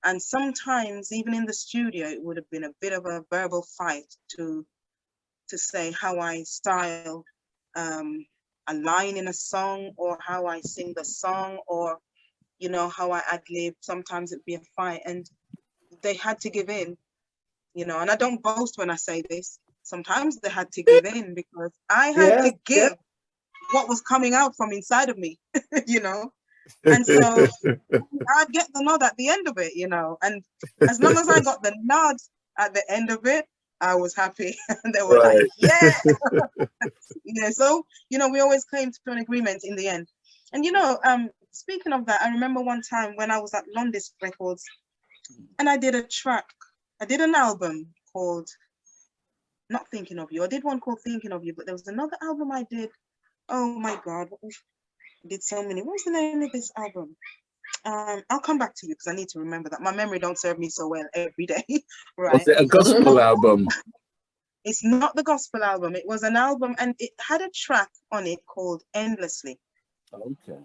And sometimes even in the studio, it would have been a bit of a verbal fight to say how I style a line in a song, or how I sing the song, or, you know, how I ad-lib. Sometimes it'd be a fight, and they had to give in, you know, and I don't boast when I say this. Sometimes they had to give in, because I had to give what was coming out from inside of me, you know. And so I'd get the nod at the end of it, you know, and as long as I got the nod at the end of it, I was happy. And they were like, yeah. Yeah. So, you know, we always came to an agreement in the end. And, you know, speaking of that, I remember one time when I was at Londis Records and I did a track. I did an album called Not Thinking of You. I did one called Thinking of You, but there was another album I did. Oh my God, I did so many. What was the name of this album? I'll come back to you because I need to remember that. My memory don't serve me so well every day, right?
Was it a gospel album?
It's not the gospel album. It was an album and it had a track on it called Endlessly.
Okay.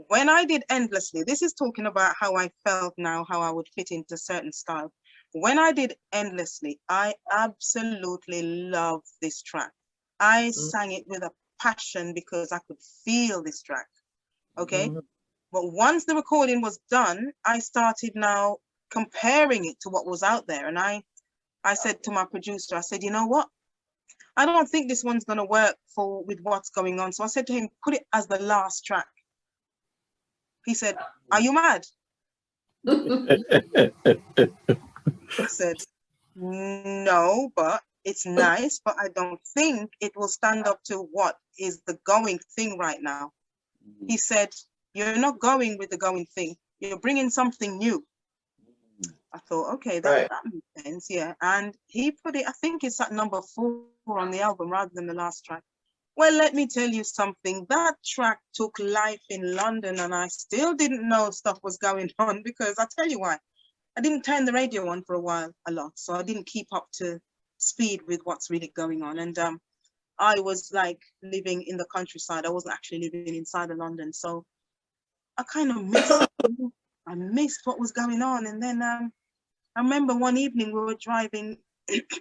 When I did Endlessly, this is talking about how I felt now, how I would fit into certain style. When I did Endlessly, I absolutely loved this track. I sang it with a passion because I could feel this track, okay? But once the recording was done, I started now comparing it to what was out there. And I said to my producer, I said, you know what? I don't think this one's gonna work with what's going on. So I said to him, put it as the last track. He said, are you mad? I said, no, but it's nice, but I don't think it will stand up to what is the going thing right now. He said, you're not going with the going thing. You're bringing something new. I thought, okay, that makes sense, yeah. And he put it, I think it's at number 4 on the album rather than the last track. Well, let me tell you something. That track took life in London and I still didn't know stuff was going on because I'll tell you why. I didn't turn the radio on for a lot. So I didn't keep up to speed with what's really going on. And I was like living in the countryside. I wasn't actually living inside of London. So I kind of missed what was going on. And then I remember one evening we were driving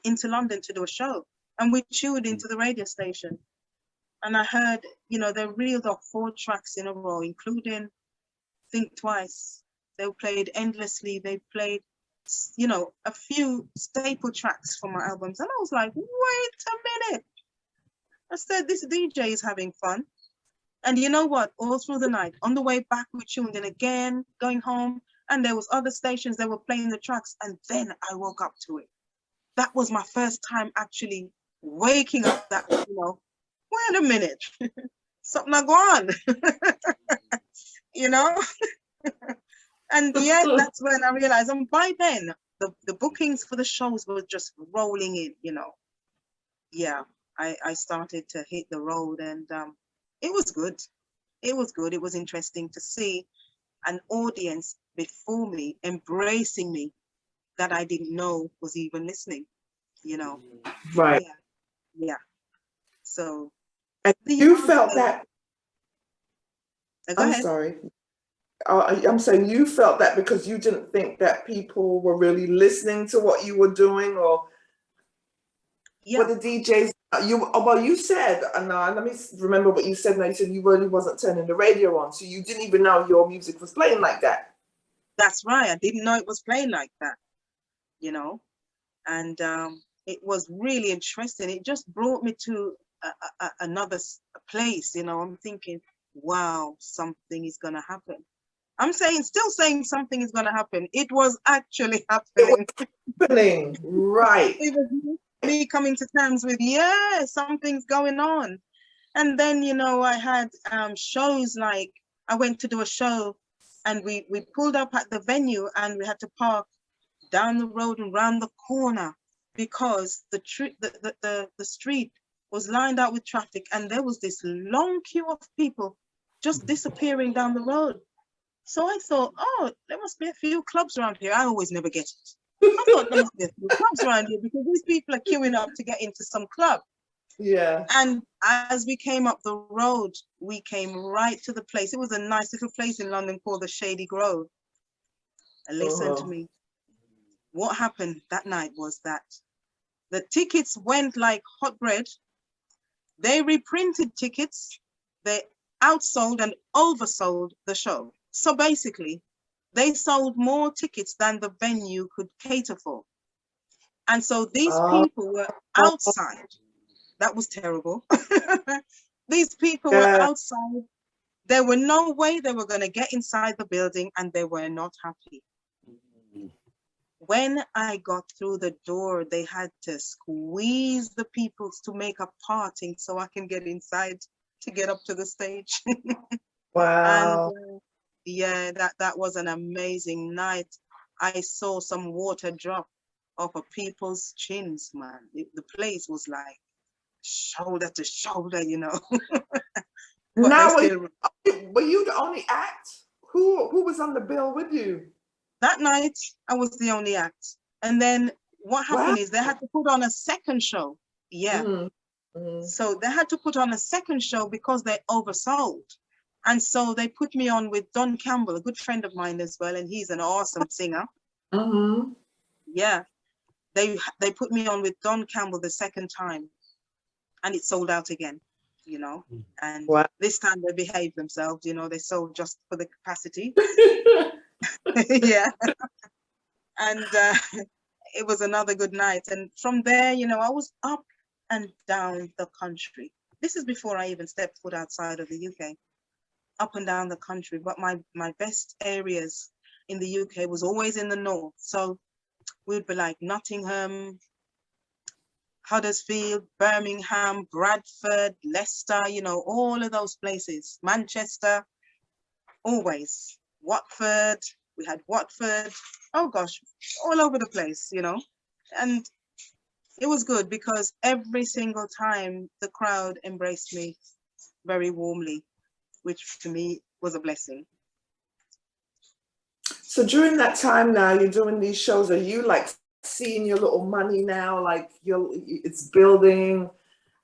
into London to do a show and we tuned into the radio station. And I heard, you know, they reeled off 4 tracks in a row, including Think Twice. They played Endlessly. They played, you know, a few staple tracks from my albums. And I was like, wait a minute. I said, this DJ is having fun. And you know what? All through the night, on the way back, we tuned in again, going home. And there was other stations that were playing the tracks. And then I woke up to it. That was my first time actually waking up that, you know, wait a minute, something I go on, you know? And yeah, that's when I realized, and by then, the bookings for the shows were just rolling in, you know? Yeah, I started to hit the road and it was good. It was good. It was interesting to see an audience before me embracing me that I didn't know was even listening, you know?
Right.
Yeah. So.
And you felt that.
I'm
sorry. I'm saying you felt that because you didn't think that people were really listening to what you were doing, or what the DJs. You said, and let me remember what you said. Now you said you really wasn't turning the radio on, so you didn't even know your music was playing like that.
That's right. I didn't know it was playing like that, you know, and it was really interesting. It just brought me to another place, you know. I'm thinking, wow, something is gonna happen. I'm still saying something is gonna happen. It was actually happening.
Right.
It was me coming to terms with, yeah, something's going on. And then, you know, I had shows, like I went to do a show and we pulled up at the venue and we had to park down the road and round the corner because the street was lined out with traffic and there was this long queue of people just disappearing down the road. So I thought, oh, there must be a few clubs around here. I always never get it. I thought there must be a few clubs around here because these people are queuing up to get into some club.
Yeah.
And as we came up the road, we came right to the place. It was a nice little place in London called the Shady Grove. And listen to me. What happened that night was that the tickets went like hot bread. They reprinted tickets. They outsold and oversold the show. So basically, they sold more tickets than the venue could cater for. And so these people were outside. That was terrible. These people were outside. There were no way they were going to get inside the building and they were not happy. When I got through the door, they had to squeeze the people to make a parting so I can get inside to get up to the stage.
Wow.
And Yeah, that was an amazing night. I saw some water drop off of people's chins, man. The place was like shoulder to shoulder, you know. But
Now,
they still,
were you the only act? Who was on the bill with you?
that night I was the only act. And then what happened is they had to put on a second show. Yeah. So they had to put on a second show because they oversold. And so they put me on with Don Campbell, a good friend of mine as well, and he's an awesome singer. Yeah. They put me on with Don Campbell the second time, and it sold out again, you know. And this time they behaved themselves, you know, they sold just for the capacity. Yeah. And it was another good night. And from there, you know, I was up and down the country. This is before I even stepped foot outside of the UK. Up and down the country, but my best areas in the UK was always in the north. So we'd be like Nottingham, Huddersfield, Birmingham, Bradford, Leicester, you know, all of those places. Manchester, always. Watford, we had Watford. Oh gosh, all over the place, you know. And it was good because every single time the crowd embraced me very warmly, which to me was a blessing.
So during that time now, you're doing these shows, are you like seeing your little money now, like it's building?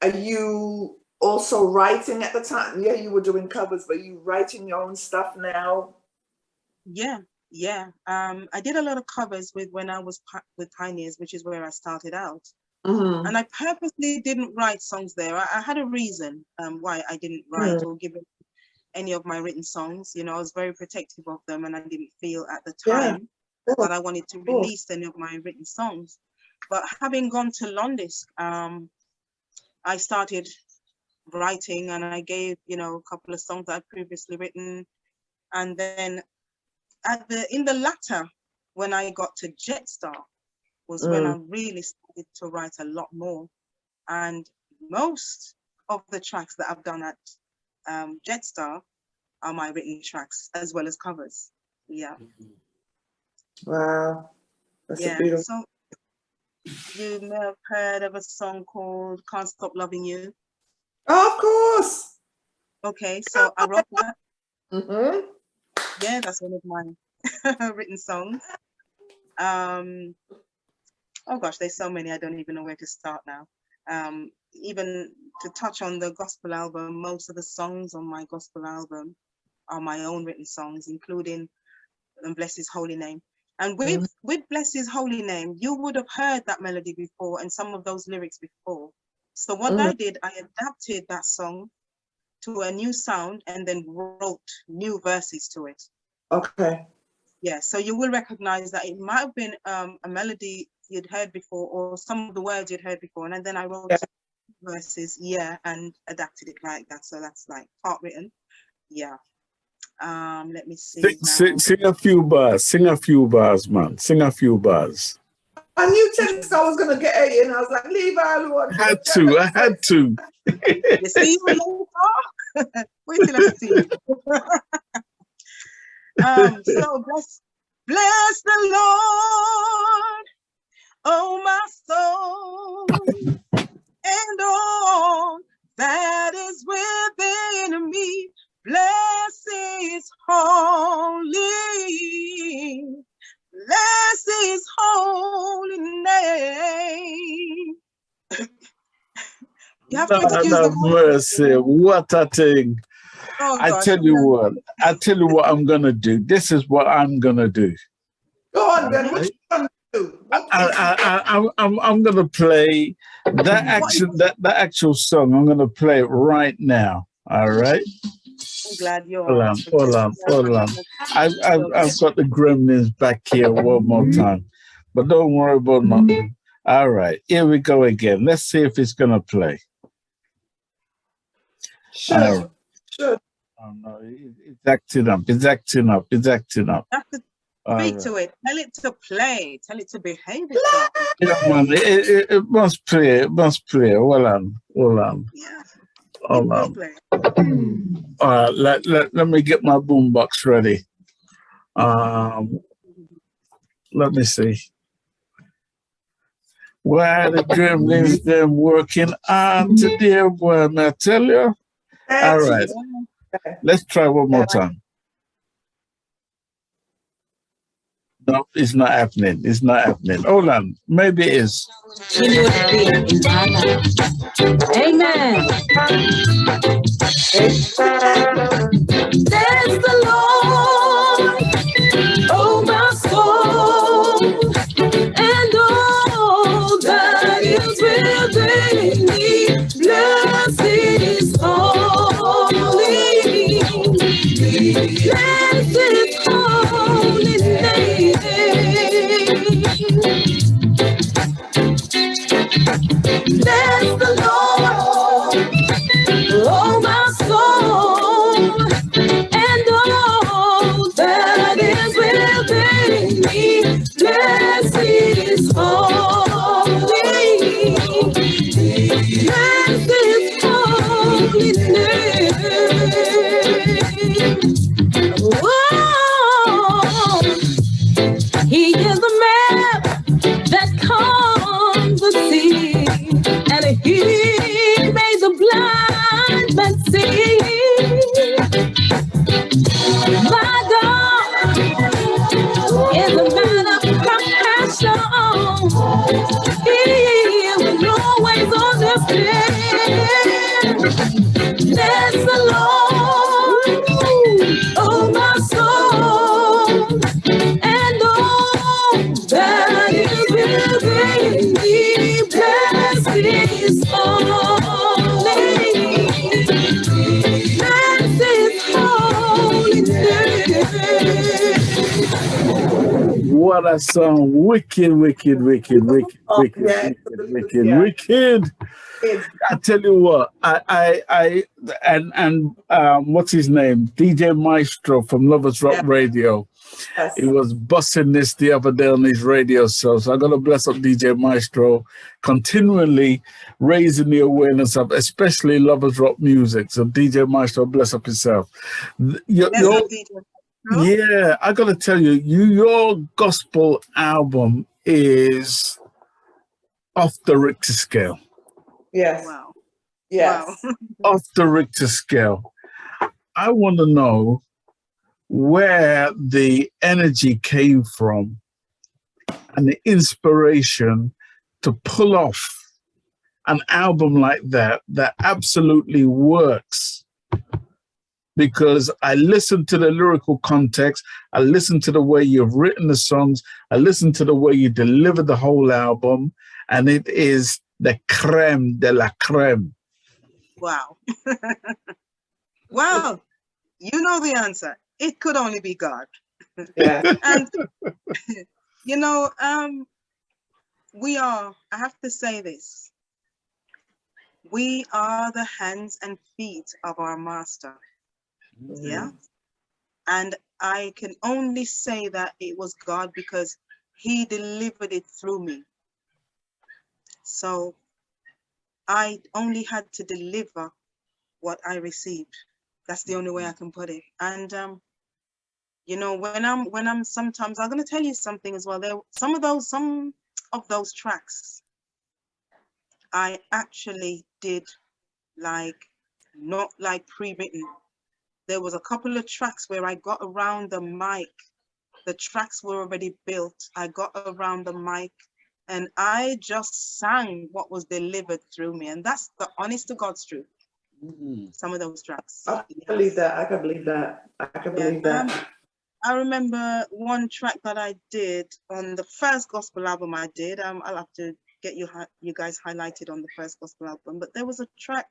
Are you also writing at the time? Yeah, you were doing covers, but you writing your own stuff now?
Yeah. I did a lot of covers when I was with Pioneers, which is where I started out. And I purposely didn't write songs there. I had a reason why I didn't write or give it any of my written songs. You know, I was very protective of them, and I didn't feel at the time that I wanted to release any of my written songs. But having gone to Londis, I started writing, and I gave, you know, a couple of songs that I'd previously written. And then in the latter, when I got to Jetstar, was when I really started to write a lot more. And most of the tracks that I've done at Jetstar are my written tracks as well as covers. Yeah.
Wow. That's a beautiful.
So you may have heard of a song called Can't Stop Loving You.
Oh, of course.
Okay, so I wrote that. Yeah, that's one of my written songs. Oh gosh, there's so many, I don't even know where to start now. Even to touch on the gospel album, most of the songs on my gospel album are my own written songs, including Bless His Holy Name. And with Bless His Holy Name, you would have heard that melody before and some of those lyrics before. So what I did, I adapted that song to a new sound and then wrote new verses to it.
Okay.
Yeah, so you will recognize that it might have been a melody you'd heard before, or some of the words you'd heard before, and then I wrote verses, and adapted it like that. So that's like part written. Yeah. Let me see.
Sing a few bars. Sing a few bars, man. Sing a few bars.
I knew Tennis I was gonna get A, and I was like, leave her alone.
I had to.
You see you later? Wait till I see you. So bless the Lord, oh my soul, and all that is within me. Bless His holy, bless His holy name. You have to excuse the
mercy. What a thing.
Oh,
I tell you what I'm gonna do. This is what I'm gonna do.
Go on, then. What you gonna do?
I'm gonna play that actual song. I'm gonna play it right now. All right.
I'm glad you're
Hold on. I've got the gremlins back here one more time, but don't worry about nothing. All right, here we go again. Let's see if it's gonna play.
Sure.
Oh no, it's acting up. It's acting up.
You have to speak to it. Tell it to play. Tell it to behave itself.
Yeah, man, it must play. It must play. Hold on.
Yeah.
Hold on. All right, let me get my boombox ready. Let me see. Where the dream leaves them working on today, boy, may I tell you? All right, let's try one more time. No, it's not happening. It's not happening. Hold on. Maybe it is.
Amen. There's the Lord, oh my soul, and all that is within me. Blessed is holy. Blessed is holy name. Bless the Lord, oh my soul, and all that is within me. Blessed is holy. Blessed is holy name. Whoa. He is the map that calms the sea, and he made the blind man see. My God is a man of compassion. He will always understand. Bless the Lord, oh my soul, and all that is within me. Blessed is holy. Blessed is holy name.
What a song. Wicked, wicked, wicked, wicked, wicked, wicked, wicked, wicked. I tell you what, what's his name? DJ Maestro from Lovers Rock Radio.
Yes.
He was busting this the other day on his radio show. So I'm going to bless up DJ Maestro, continually raising the awareness of especially Lovers Rock music. So DJ Maestro, bless up yourself. Yeah, I got to tell you, your gospel album is off the Richter scale.
Yes.
Wow.
Yes.
Wow.
Off the Richter scale. I want to know where the energy came from and the inspiration to pull off an album like that absolutely works. Because I listened to the lyrical context, I listened to the way you've written the songs, I listened to the way you deliver the whole album, and it is the creme de la creme.
Wow. Well, you know the answer. It could only be God.
Yeah.
And, you know, we are, I have to say this, we are the hands and feet of our master.
Mm-hmm.
Yeah. And I can only say that it was God because he delivered it through me. So I only had to deliver what I received. That's the only way I can put it. And you know, when I'm sometimes, I'm going to tell you something as well. There some of those tracks I actually did not pre-written. There was a couple of tracks where I got around the mic. The tracks were already built. I got around the mic and I just sang what was delivered through me. And that's the honest to God's truth. Mm-hmm. Some of those tracks.
I believe that. I can believe that. I can believe that.
I remember one track that I did on the first gospel album I did. I'll have to get you guys highlighted on the first gospel album. But there was a track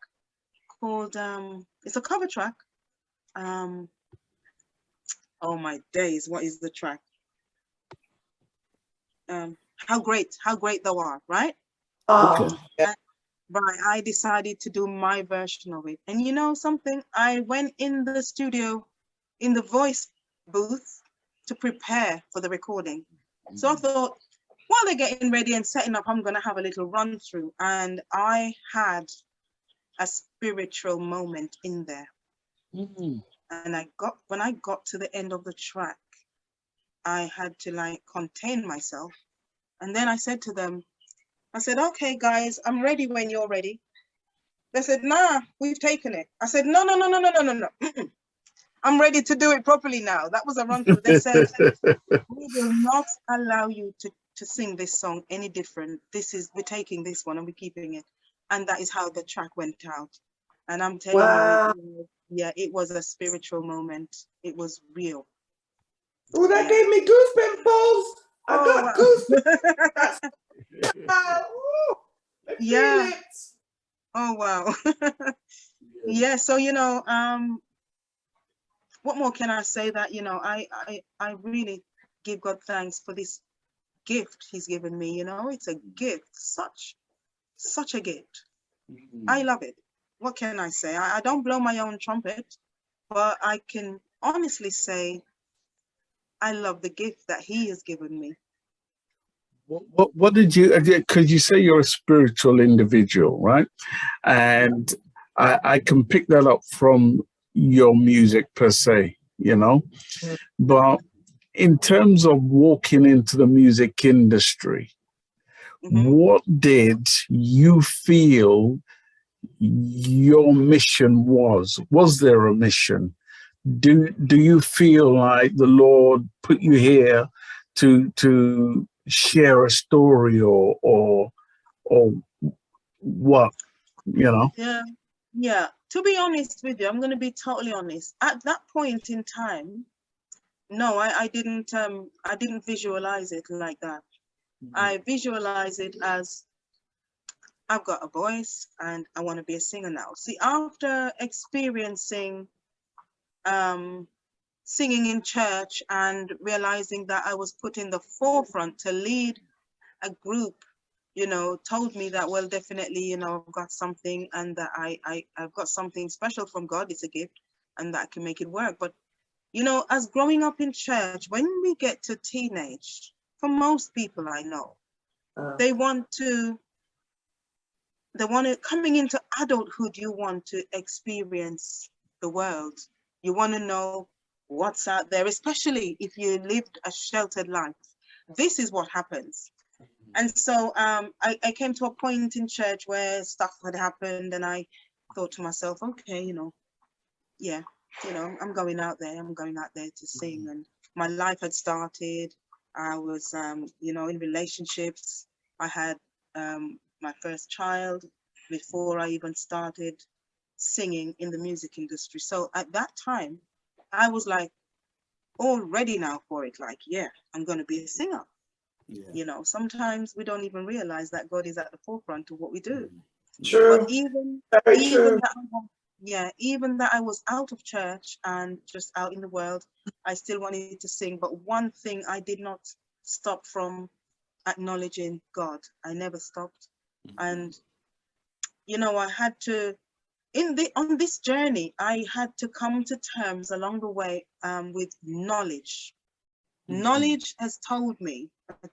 called, it's a cover track. Oh my days, what is the track? How great thou art, right?
Oh,
yeah. Right, I decided to do my version of it. And you know something? I went in the studio, in the voice booth to prepare for the recording. Mm-hmm. So I thought, while they're getting ready and setting up, I'm gonna have a little run through. And I had a spiritual moment in there. Mm-hmm. And when I got to the end of the track, I had to like contain myself. And then I said to them, I said, okay, guys, I'm ready when you're ready. They said, nah, we've taken it. I said, no. I'm ready to do it properly now. That was a run through. They said, we will not allow you to sing this song any different. We're taking this one and we're keeping it. And that is how the track went out. And I'm telling you, yeah, it was a spiritual moment. It was real.
Oh, that gave me goosebumps. I got goosebumps.
Yeah. Oh, wow. Yeah. So, you know, what more can I say that, you know, I really give God thanks for this gift he's given me. You know, it's a gift, such a gift. I love it. What can I say? I don't blow my own trumpet, but I can honestly say I love the gift that he has given me.
What did you, because you say you're a spiritual individual, right? And I can pick that up from your music per se, you know, but in terms of walking into the music industry, what did you feel your mission was? Was there a mission? Do you feel like the Lord put you here to share a story or what, you know?
Yeah. To be honest with you, I'm going to be totally honest. At that point in time, no, I didn't visualize it like that. I visualize it as I've got a voice and I want to be a singer now. See, after experiencing singing in church and realizing that I was put in the forefront to lead a group, you know, told me that, well, definitely, you know, I've got something and that I've got something special from God. It's a gift and that I can make it work. But, you know, as growing up in church, when we get to teenage, for most people I know, they want to, coming into adulthood, you want to experience the world. You want to know what's out there, especially if you lived a sheltered life. This is what happens. And so I came to a point in church where stuff had happened and I thought to myself, okay, you know, yeah, you know, I'm going out there to sing. And my life had started. I was, you know, in relationships. I had my first child before I even started singing in the music industry. So at that time, I was like, all ready now for it. Like, yeah, I'm going to be a singer. Yeah. You know, sometimes we don't even realize that God is at the forefront of what we do.
True.
But even that I was out of church and just out in the world, I still wanted to sing. But one thing I did not stop from acknowledging God. I never stopped. And, you know, I had to, on this journey, I had to come to terms along the way with knowledge. Knowledge has taught me that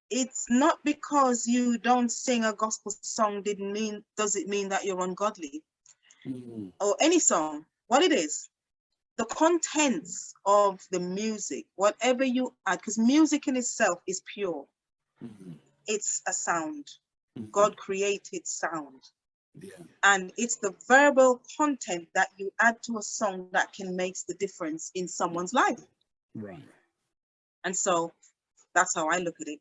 it's not because you don't sing a gospel song does it mean that you're ungodly or any song. What it is, the contents of the music, whatever you add, because music in itself is pure. It's a sound. God created sound. Yeah. And it's the verbal content that you add to a song that can make the difference in someone's life. Right. And so that's how I look at it.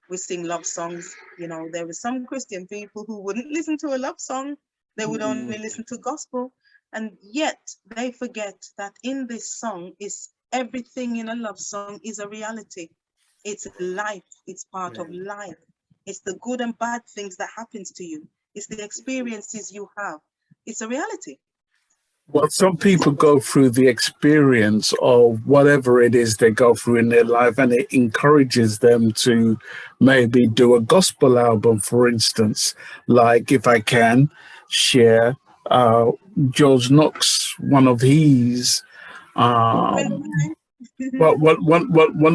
We sing love songs. You know, there were some Christian people who wouldn't listen to a love song. They would only listen to gospel. And yet they forget that in this song is everything in a love song is a reality. It's life. It's part of life. It's the good and bad things that happens to you. It's the experiences you have. It's a reality.
Well, some people go through the experience of whatever it is they go through in their life, and it encourages them to maybe do a gospel album, for instance. Like, if I can share, George Knox, one of his, one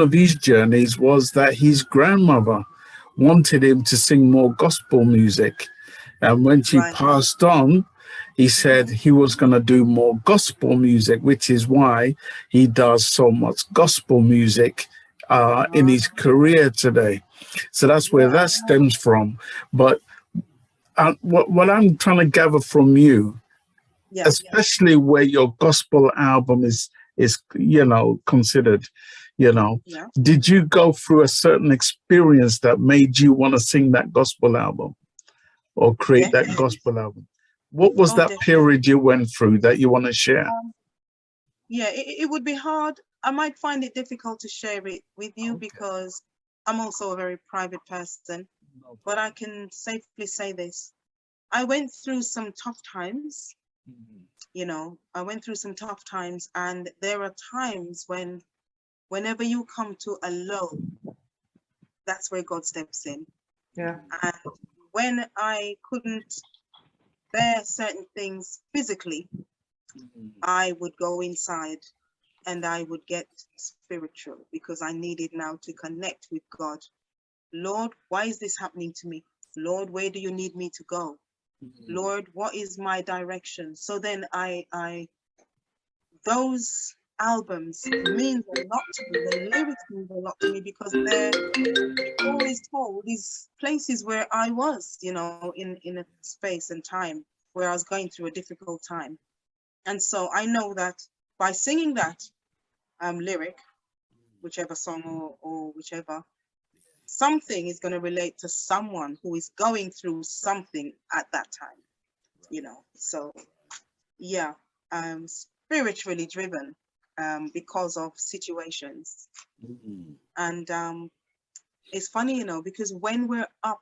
of his journeys was that his grandmother wanted him to sing more gospel music. And when she passed on, he said he was going to do more gospel music, which is why he does so much gospel music in his career today. So that's where that stems from. But what I'm trying to gather from you, especially where your gospel album is considered, did you go through a certain experience that made you want to sing that gospel album or create that gospel album? What was that period you went through that you want to share?
It would be hard. I might find it difficult to share it with you because I'm also a very private person, but I can safely say this. I went through some tough times, I went through some tough times, and there are times whenever you come to a low, that's where God steps in.
Yeah.
And when I couldn't bear certain things physically, I would go inside and I would get spiritual because I needed now to connect with God. Lord, why is this happening to me? Lord, where do you need me to go? Lord, what is my direction? So then those albums mean a lot to me. The lyrics mean a lot to me because they're always told these places where I was, in a space and time where I was going through a difficult time. And so I know that by singing that lyric, whichever song or whichever, something is going to relate to someone who is going through something at that time, So, I'm spiritually driven because of situations. And it's funny, because when we're up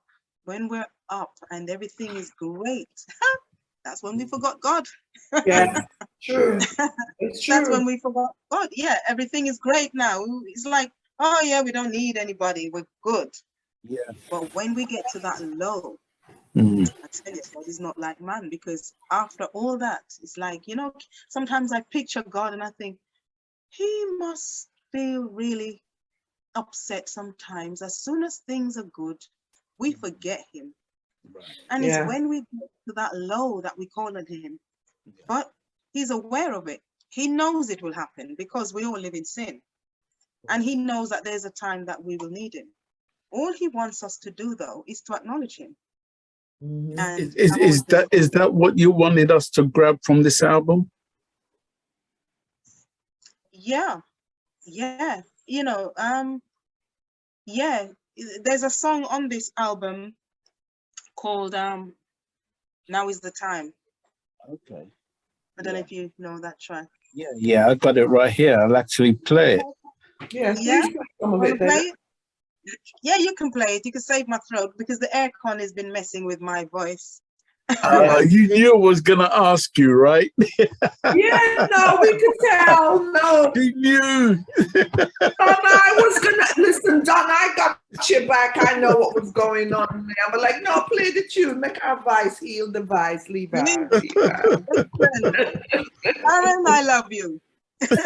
and everything is great, that's when we forgot God.
Yeah, true. It's true.
That's when we forgot God. Yeah, everything is great now. It's like, oh yeah, we don't need anybody. We're good.
Yeah.
But when we get to that low, I tell you, God is not like man, because after all that, it's like, sometimes I picture God and I think he must feel really upset sometimes. As soon as things are good, we forget him. Right. And it's when we get to that low that we call on him. But he's aware of it. He knows it will happen because we all live in sin. And he knows that there's a time that we will need him. All he wants us to do, though, is to acknowledge him. And
is that what you wanted us to grab from this album?
Yeah. There's a song on this album called Now Is the Time.
Okay.
I don't know if you know that track.
Yeah, I got it right here. I'll actually play it.
Yeah, play it? Yeah, you can play it. You can save my throat because the aircon has been messing with my voice.
You knew I was going to ask you, right?
Yeah, no, we could tell. No.
You knew.
Donna, I was going to, listen, Donna, I got your back. I know what was going on there. I'm like, no, play the tune. Make our voice, heal the voice. Leave her.
Aaron, I love you. Play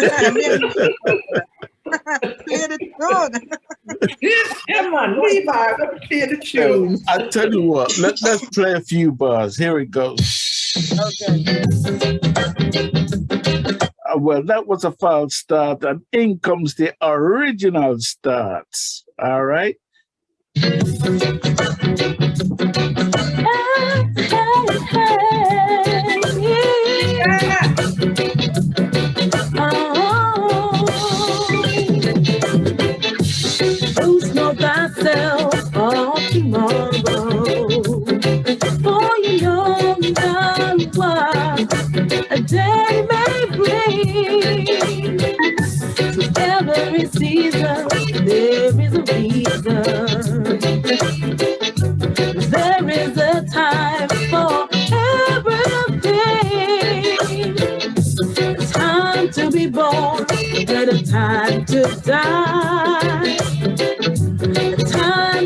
the tune.
Come on, leave her. Let's play the tune.
I tell you what, let's play a few bars. Here it goes.
Okay.
Well, that was a false start, and in comes the original starts. All right.
Thyself for tomorrow, for you know not what a day may bring. So every season there is a reason. There is a time for everything. A time to be born and a time to die.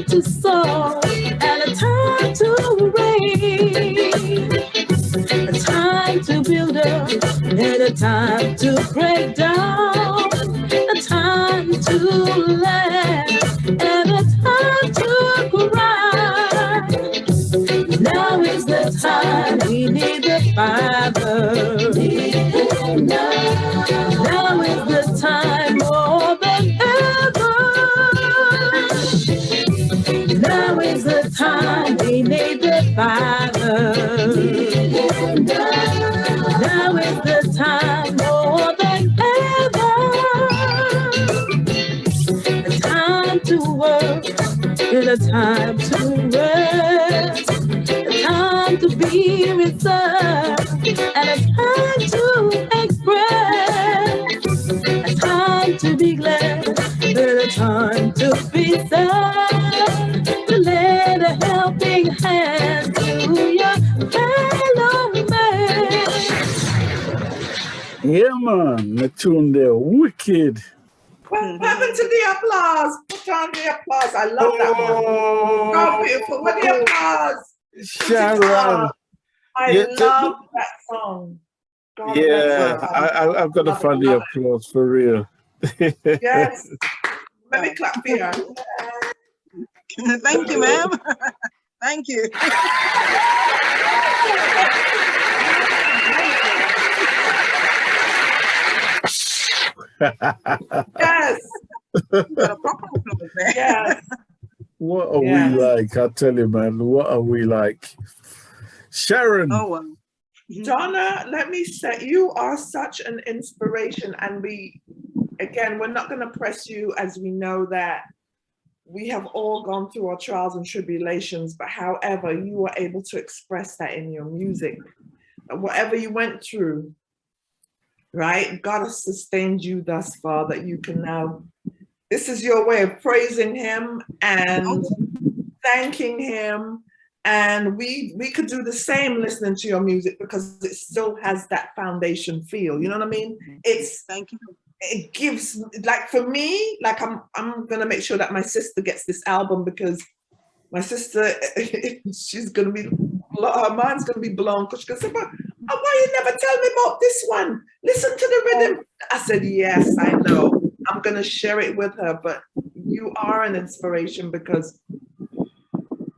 To soar and a time to reign, a time to build up and a time to break down, a time to laugh and a time to cry. Now is the time we need the fire. Now is the time more than ever. Now is the time we need the Father. Now is the time more than ever. A time to work and a time to rest. A time to be reserved and a time to express. A time to be glad and a time to be sad. To lend a helping hand to your fellow man.
Yeah, man, the tune there, wicked.
What happened to the applause? Put on the applause. I love that one. So beautiful. What the applause?
Sharon.
I love that song. God
Yeah,
bless
I've got to find the applause for real.
Yes. Let me clap for you.
Thank you, ma'am. Thank you.
Yes.
Got a proper applause there.
Yes.
What are we like? I tell you, man, what are we like? Sharon.
Oh, well.
Donna, let me say, you are such an inspiration. And we're not going to press you, as we know that we have all gone through our trials and tribulations, but however, you were able to express that in your music. And whatever you went through, right? God has sustained you thus far that you can now, this is your way of praising him and thanking him. And we could do the same listening to your music because it still has that foundation feel. You know what I mean?
Thank you.
It gives, like for me, like I'm gonna make sure that my sister gets this album because my sister, she's gonna be, her mind's gonna be blown because she's gonna say, but why you never tell me about this one? Listen to the rhythm. I said, yes, I know. I'm gonna share it with her, but you are an inspiration because,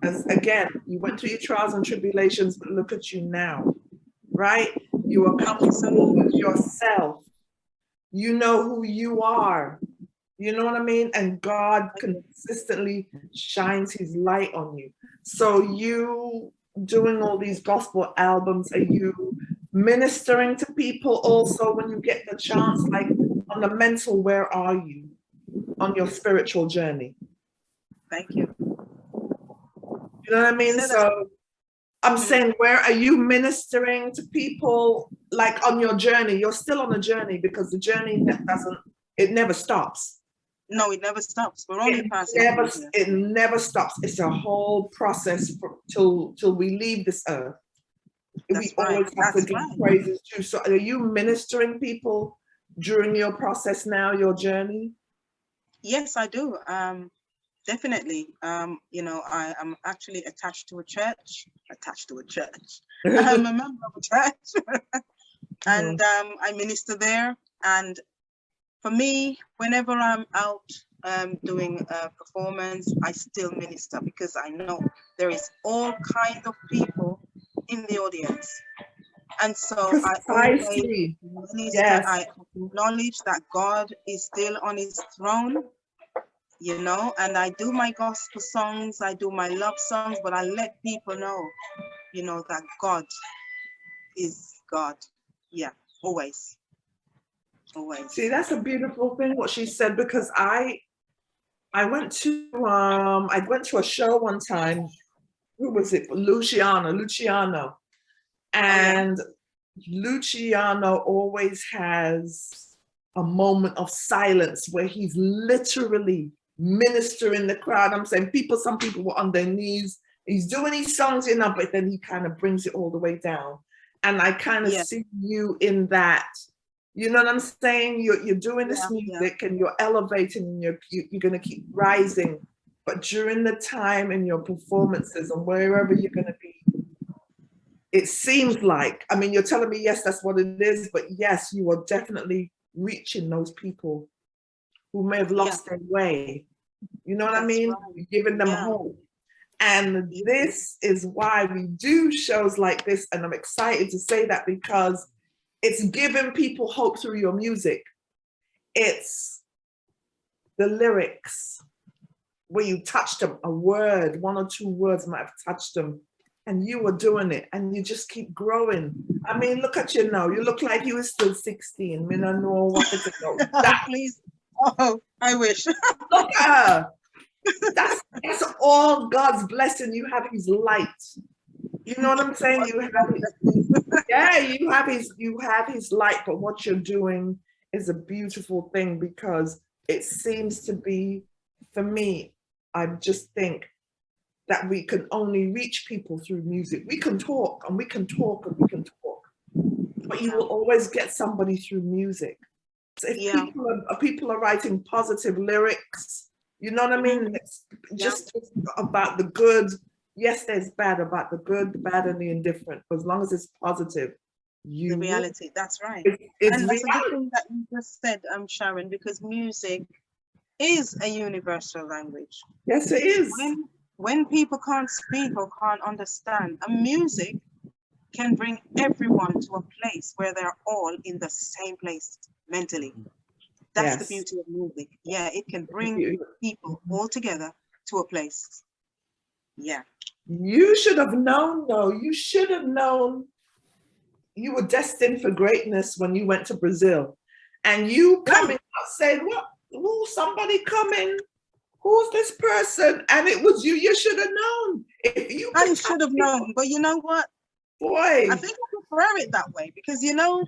as again, you went through your trials and tribulations, but look at you now, right? You are comfortable with yourself. You know who you are. You know what I mean? And God consistently shines his light on you. So you doing all these gospel albums, are you ministering to people also when you get the chance? Like on the mental, where are you on your spiritual journey?
Thank you.
You know what I mean? So I'm saying, where are you ministering to people like on your journey? You're still on a journey because the journey it never stops.
No, it never stops. We're only passing.
It never stops. It's a whole process till we leave this earth. We always have to give praises too. So are you ministering people during your process now, your journey?
Yes, I do. Definitely. You know, I'm actually attached to a church. I'm a member of a church. And I minister there. And for me, whenever I'm out doing a performance, I still minister because I know there is all kinds of people in the audience. And so I acknowledge that God is still on his throne. You know, and I do my gospel songs, I do my love songs, but I let people know, you know, that God is God. Yeah, always. Always.
See, that's a beautiful thing what she said, because I went to a show one time. Who was it? Luciano. And Luciano always has a moment of silence where he's literally ministering the crowd. I'm saying some people were on their knees. He's doing these songs, you know, but then he kind of brings it all the way down. And I kind of see you in that. You know what I'm saying? You're doing this music and you're elevating and you're going to keep rising. But during the time in your performances and wherever you're going to be, it seems like, I mean, you're telling me, yes, that's what it is. But yes, you are definitely reaching those people who may have lost their way. You know what I mean? Right. Giving them hope. And this is why we do shows like this. And I'm excited to say that because It's giving people hope through your music. It's the lyrics where you touched them, a word, 1 or 2 words might have touched them, and you were doing it, and you just keep growing. I mean, look at you now. You look like you were still 16. I mean, I know what it's about. That,
Please. Oh, I wish.
look at her. That's all God's blessing. You have his light. You know what I'm saying? You have his, yeah, you have his light, but what you're doing is a beautiful thing, because it seems to be, for me, I just think that we can only reach people through music. We can talk and we can talk and we can talk, but you will always get somebody through music. So if people are writing positive lyrics, you know what I mean? It's just about the good. Yes, there's bad, about the good, the bad, and the indifferent. As long as it's positive, the
reality. That's right.
It's
and that's a good thing that you just said, Sharon, because music is a universal language.
Yes, it is.
When people can't speak or can't understand, a music can bring everyone to a place where they're all in the same place mentally. That's the beauty of music. Yeah, it can bring people all together to a place. Yeah.
You should have known, though. You should have known you were destined for greatness when you went to Brazil. And you coming out saying, what? Oh, somebody coming. Who's this person? And it was you. You should have known.
I should have known. But you know what?
Boy.
I think I prefer it that way because, you know,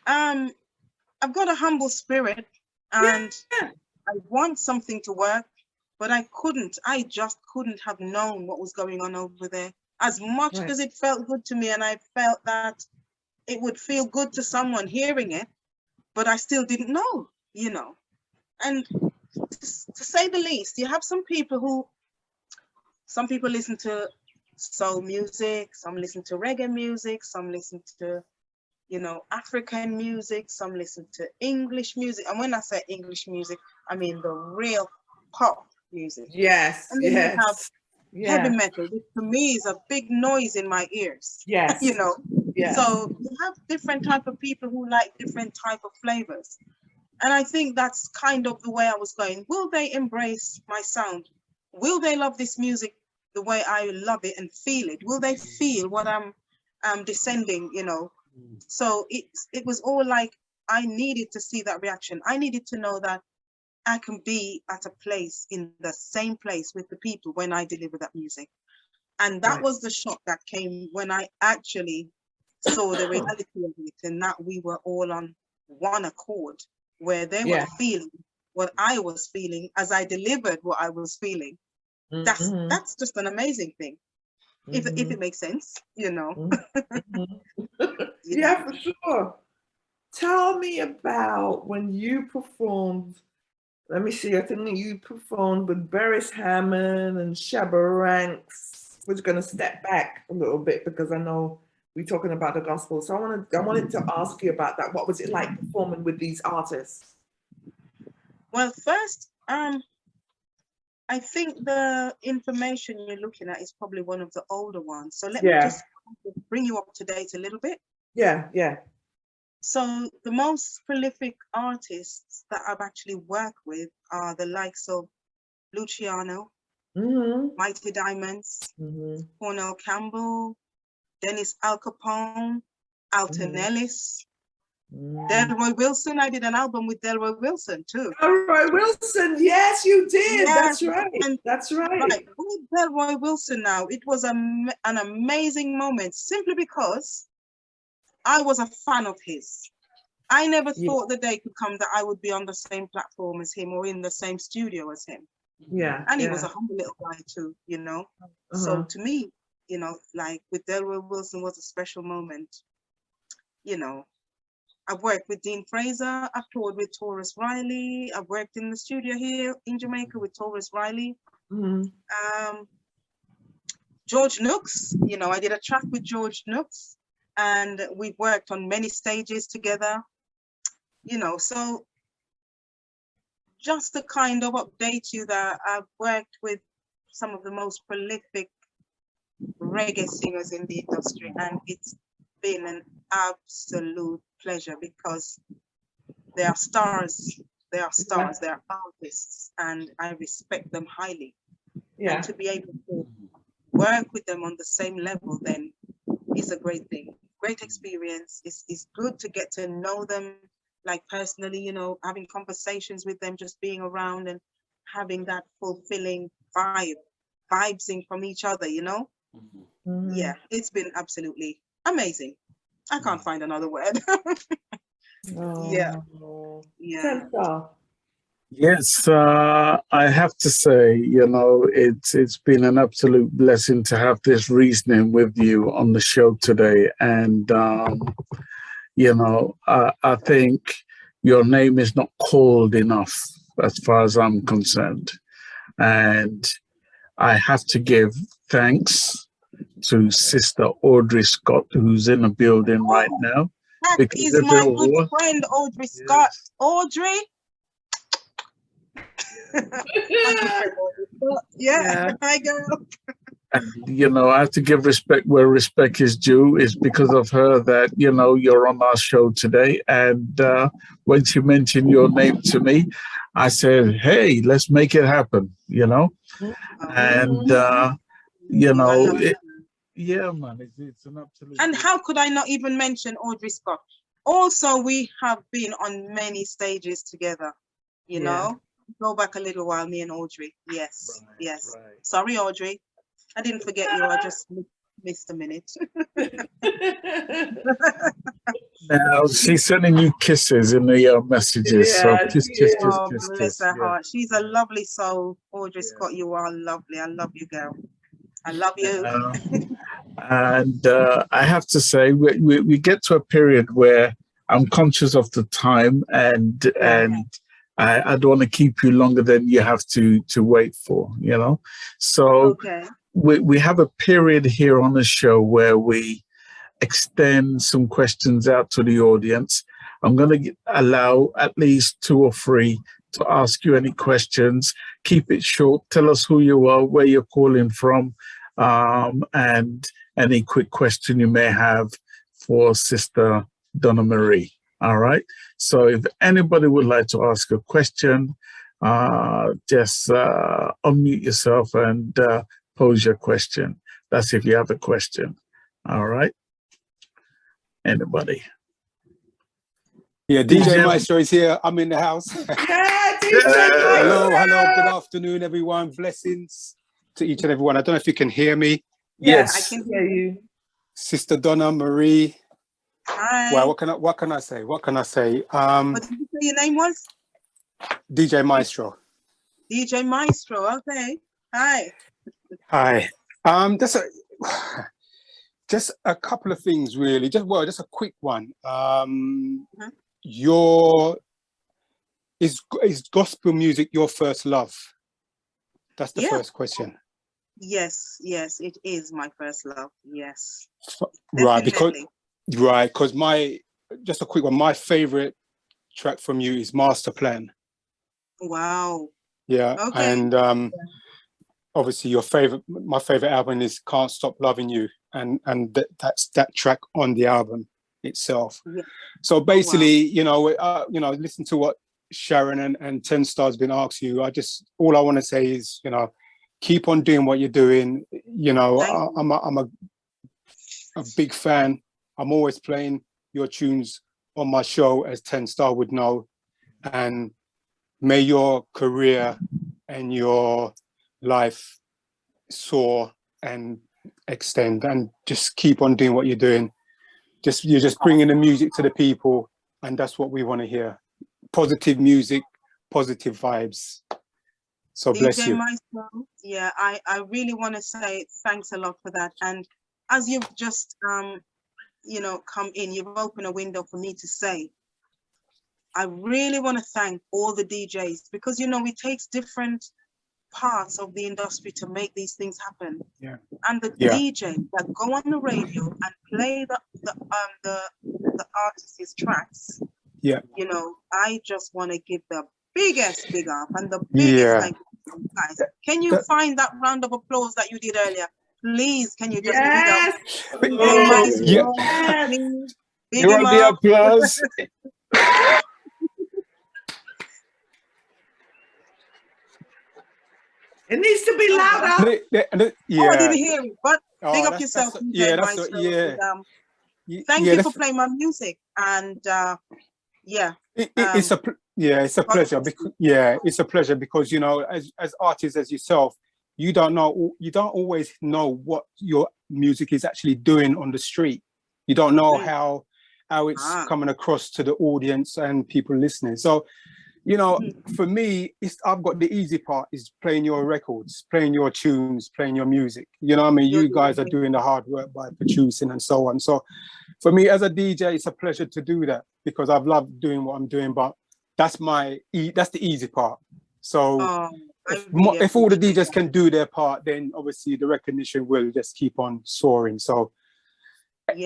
I've got a humble spirit and I want something to work, but I just couldn't have known what was going on over there. As much as it felt good to me, and I felt that it would feel good to someone hearing it, but I still didn't know, you know. And to say the least, you have some people listen to soul music, some listen to reggae music, some listen to, you know, African music, some listen to English music. And when I say English music, I mean the real pop music.
Yes,
and then you have heavy metal, which to me is a big noise in my ears.
Yes.
You know,
yes.
So you have different type of people who like different type of flavors. And I think that's kind of the way I was going. Will they embrace my sound? Will they love this music the way I love it and feel it? Will they feel what I'm descending, you know? So it was all like, I needed to see that reaction. I needed to know that I can be at a place, in the same place with the people when I deliver that music. And that was the shock that came when I actually saw the reality of it, and that we were all on one accord, where they were feeling what I was feeling as I delivered what I was feeling. That's just an amazing thing. If it makes sense, you know.
Yeah, for sure. Tell me about when you performed. Let me see. I think you performed with Beres Hammond and Shabba Ranks. We're going to step back a little bit because I know we're talking about the gospel. So I wanted to ask you about that. What was it like performing with these artists?
Well, first, I think the information you're looking at is probably one of the older ones. So let me just bring you up to date a little bit.
Yeah.
So the most prolific artists that I've actually worked with are the likes of Luciano, Mighty Diamonds, Don Campbell, Dennis Al Capone, Alton Ellis, Delroy Wilson. I did an album with Delroy Wilson too.
Delroy Wilson, yes, you did. That's right. That's right.
With Delroy Wilson now, it was an amazing moment simply because I was a fan of his. I never thought the day could come that I would be on the same platform as him or in the same studio as him.
Yeah.
And he was a humble little guy too, you know. So to me, you know, like with Delroy Wilson was a special moment. You know, I've worked with Dean Fraser, I've toured with Taurus Riley, I've worked in the studio here in Jamaica with Taurus Riley. George Nooks, you know, I did a track with George Nooks. And we've worked on many stages together, you know, so just to kind of update you that I've worked with some of the most prolific reggae singers in the industry, and it's been an absolute pleasure because they are stars. They are stars. They are artists, and I respect them highly.
Yeah.
And to be able to work with them on the same level then is a great thing. Great experience. It's good to get to know them, like personally, you know, having conversations with them, just being around and having that fulfilling vibesing from each other, you know. Yeah, it's been absolutely amazing. I can't find another word. Yeah.
Yes, I have to say, you know, it's been an absolute blessing to have this reasoning with you on the show today. And, you know, I think your name is not called enough as far as I'm concerned. And I have to give thanks to Sister Audrey Scott, who's in the building right now.
That is my good friend, Audrey Scott. Audrey? Yeah, hi girl.
And, you know, I have to give respect where respect is due. It's because of her that, you know, you're on our show today. And when she mentioned your name to me, I said, hey, let's make it happen, you know. And, you know, yeah, man, it's an absolute.
And how could I not even mention Audrey Scott? Also, we have been on many stages together, you know. Go back a little while, me and Audrey. Yes, yes. Sorry, Audrey. I didn't forget you. I just missed a minute.
Now she's sending you kisses in the messages. So kiss.
Bless her heart. She's a lovely soul, Audrey Scott. You are lovely. I love you, girl. I love you.
And I have to say, we get to a period where I'm conscious of the time, and I don't want to keep you longer than you have to wait for, you know. So we have a period here on the show where we extend some questions out to the audience. I'm going to allow at least 2 or 3 to ask you any questions. Keep it short. Tell us who you are, where you're calling from, and any quick question you may have for Sister Donna Marie. All right. So if anybody would like to ask a question, just unmute yourself and pose your question. That's if you have a question. All right. Anybody?
Yeah, DJ Maestro is here. I'm in the house. Hello, good afternoon, everyone. Blessings to each and everyone. I don't know if you can hear me.
Yes, I can hear you.
Sister Donna Marie.
Hi.
Well, what can I say? What did you say
your name was?
DJ Maestro.
DJ Maestro, okay. Hi.
Hi. Just a couple of things really. Just a quick one. Is gospel music your first love? That's the first question.
Yes, it is my first love. Yes.
Right, because just a quick one. My favorite track from you is Master Plan.
Wow.
Yeah.
Okay.
And obviously my favorite album is Can't Stop Loving You, and that's that track on the album itself. Yeah. So basically, listen to what Sharon and 10 Stars been asking you. All I want to say is, keep on doing what you're doing. I'm a big fan. I'm always playing your tunes on my show, as 10 Star would know. And may your career and your life soar and extend, and just keep on doing what you're doing. You're just bringing the music to the people, and that's what we want to hear. Positive music, positive vibes. So bless you.
Maestro, yeah, I really want to say thanks a lot for that. And as you've just come in, you've opened a window for me to say, I really want to thank all the DJs, because it takes different parts of the industry to make these things happen.
Yeah.
And the DJs that go on the radio and play the artist's tracks.
Yeah.
I just want to give the biggest big up and the biggest thank you, guys. Can you find that round of applause that you did earlier? please, can you just
Yes.
big up? Hey, Maestro,
Yes.
please, big
You
him
want the
up.
applause?
It needs to be louder.
Oh, I didn't hear it, but big up
that's-
yourself,
that's-
DJ
yeah, that's
Maestro.
yeah.
And, thank you for playing my music, and yeah.
It's a pleasure. It's a pleasure because you know, as artists as yourself, you don't always know what your music is actually doing on the street. You don't know how it's coming across to the audience and people listening. So, you know, for me, I've got the easy part is playing your records, playing your tunes, playing your music. You know what I mean? You guys are doing the hard work by producing and so on. So for me as a DJ, it's a pleasure to do that because I've loved doing what I'm doing, but that's the easy part. So if all the DJs can do their part, then obviously the recognition will just keep on soaring. So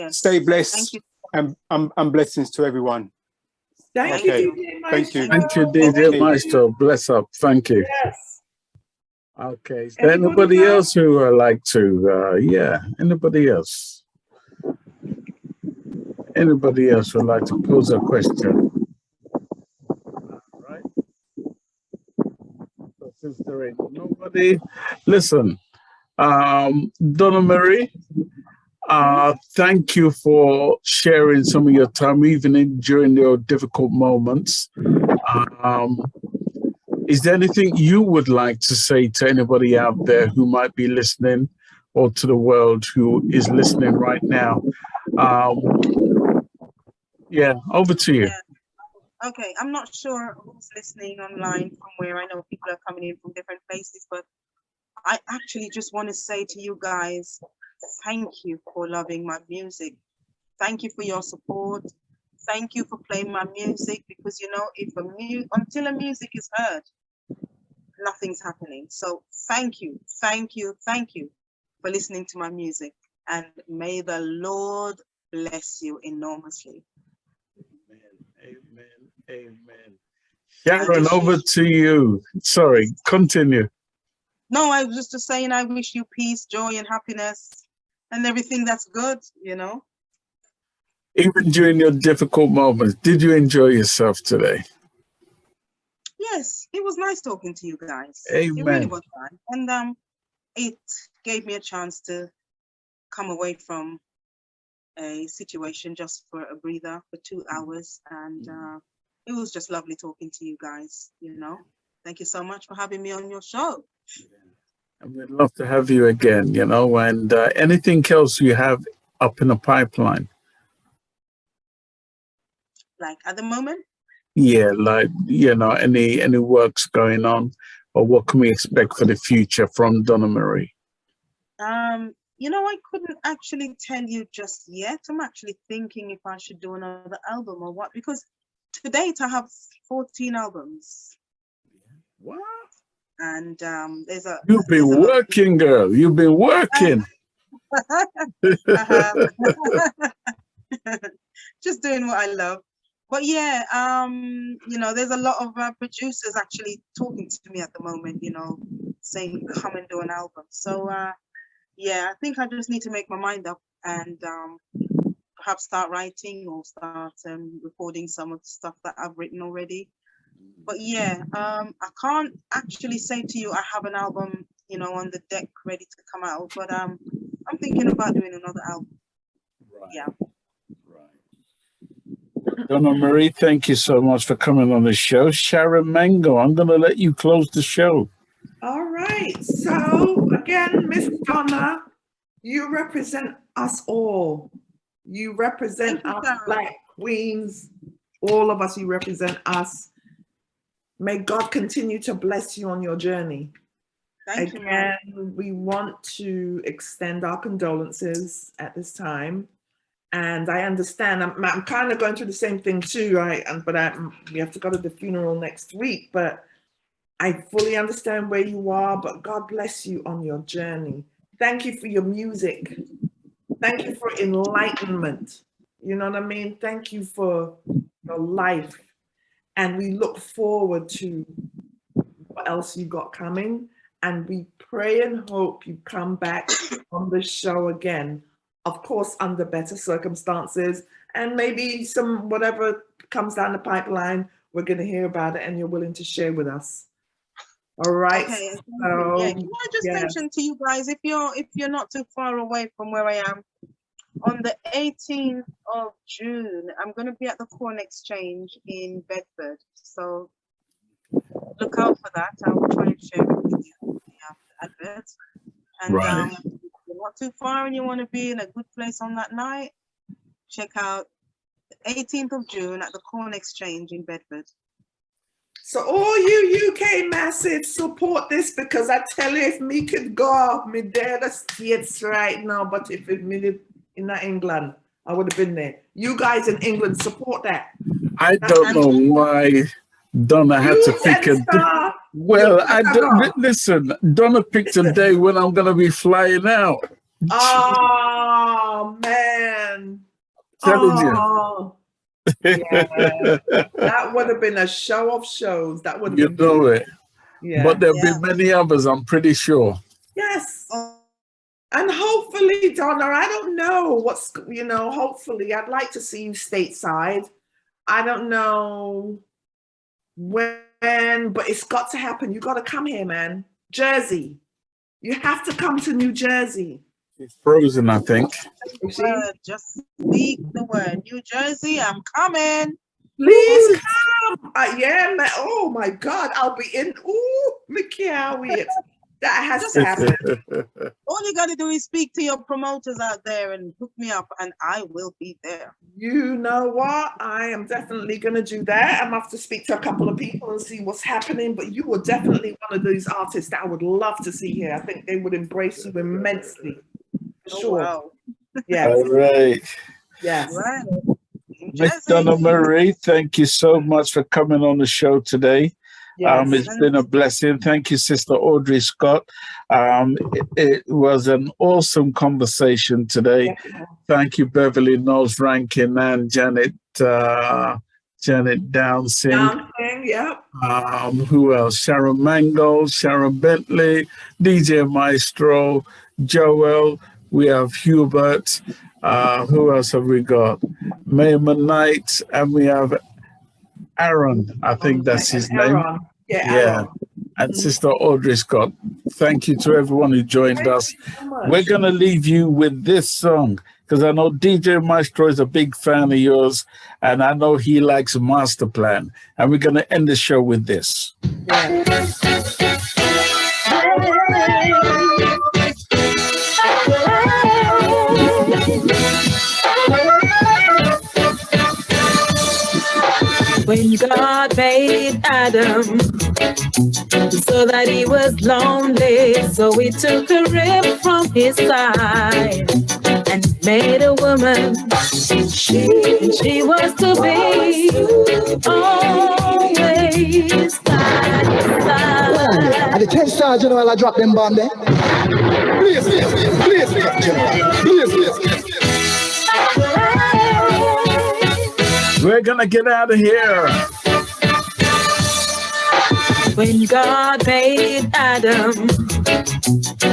stay blessed and blessings to everyone.
Thank you, DJ Maestro.
Thank you, DJ Maestro. Bless up. Thank you.
Yes.
Okay. Is there anybody else who would like to? Anybody else? Anybody else would like to pose a question? All right. So since there ain't nobody, listen. Donna Marie. Thank you for sharing some of your time, even during your difficult moments. Is there anything you would like to say to anybody out there who might be listening, or to the world who is listening right now? Over to you.
Yeah. Okay, I'm not sure who's listening online from where. I know people are coming in from different places, but I actually just want to say to you guys, thank you for loving my music. Thank you for your support. Thank you for playing my music, because you know, until a music is heard, nothing's happening. So thank you for listening to my music, and may the Lord bless you enormously.
Amen. Sharon, over to you. Sorry, continue.
No, I was just saying I wish you peace, joy, and happiness, and everything that's good, you know.
Even during your difficult moments, did you enjoy yourself today?
Yes, it was nice talking to you guys.
Amen.
It really was fun. And it gave me a chance to come away from a situation just for a breather for 2 hours. And it was just lovely talking to you guys, you know. Thank you so much for having me on your show.
And we'd love to have you again, you know, and anything else you have up in the pipeline?
Like at the moment?
Yeah, like, you know, any works going on, or what can we expect for the future from Donna Marie?
You know, I couldn't actually tell you just yet. I'm actually thinking if I should do another album or what, because to date I have 14 albums.
What?
And
You've been working, girl. You've been working.
Just doing what I love. But yeah, you know, there's a lot of producers actually talking to me at the moment, you know, saying come and do an album. So yeah, I think I just need to make my mind up and perhaps start writing or start recording some of the stuff that I've written already. But yeah, I can't actually say to you I have an album, you know, on the deck ready to come out, but I'm thinking about doing another album. Right. Yeah.
Donna Marie, thank you so much for coming on the show. Sharon Mango, I'm going to let you close the show.
All right. So again, Miss Donna, you represent us all. You represent us Black queens. All of us, you represent us. May God continue to bless you on your journey.
Thank you,
Again, we want to extend our condolences at this time. And I understand, I'm kind of going through the same thing too, right? We have to go to the funeral next week, but I fully understand where you are, but God bless you on your journey. Thank you for your music. Thank you for enlightenment. You know what I mean? Thank you for your life. And we look forward to what else you got coming. And we pray and hope you come back on the show again, of course, under better circumstances, and maybe some whatever comes down the pipeline, we're going to hear about it and you're willing to share with us. All right.
Okay.
So,
yeah. Can I just mention to you guys, if you're not too far away from where I am, on the 18th of June, I'm going to be at the Corn Exchange in Bedford. So look out for that. I will try and share it with you, the adverts. And
right.
If you're not too far and you want to be in a good place on that night, check out the 18th of June at the Corn Exchange in Bedford.
So all you UK massive, support this, because I tell you, if me could go, me there the States right now, but if it me in England, I would have been there. You guys in England, support that.
I don't know why Donna had to pick a well, I don't listen. Donna picked a day when I'm gonna be flying out.
Oh man.
Telling you.
Yeah. That would have been a show of shows. That would have
you
been
know it.
Yeah.
But there'll be many others, I'm pretty sure.
Yes. And hopefully, Donna, I don't know what's, hopefully I'd like to see you stateside. I don't know when, but it's got to happen. You got to come here, man. Jersey. You have to come to New Jersey.
It's frozen, I think.
Just speak the word. New Jersey, I'm coming.
Please come. Yeah, man. Oh my God, I'll be in. Ooh, me can't wait. That has to happen.
All you got to do is speak to your promoters out there and hook me up, and I will be there.
You know what? I am definitely going to do that. I'm going to have to speak to a couple of people and see what's happening. But you were definitely one of these artists that I would love to see here. I think they would embrace you immensely. Sure.
Wow.
Yeah.
All right.
Yes.
Right.
Miss Donna Marie, thank you so much for coming on the show today.
Yes.
It's been a blessing. Thank you, Sister Audrey Scott. It was an awesome conversation today.
Yeah.
Thank you, Beverly Knowles Rankin and Janet Downsing.
Yeah.
Who else? Sharon Mango, Sharon Bentley, DJ Maestro, Joel. We have Hubert. Who else have we got? Mayman Knight, and we have Aaron. I think that's his name. Yeah. And Sister Audrey Scott. Thank you to everyone who joined us. We're going to leave you with this song, because I know DJ Maestro is a big fan of yours, and I know he likes Master Plan. And we're going to end the show with this.
When God made Adam so that he was lonely, so he took a rib from his side and made a woman. She was to be always by his side.
At the 10-star general, I drop them bomb there. Please, general. Please.
We're gonna get out of here.
When God made Adam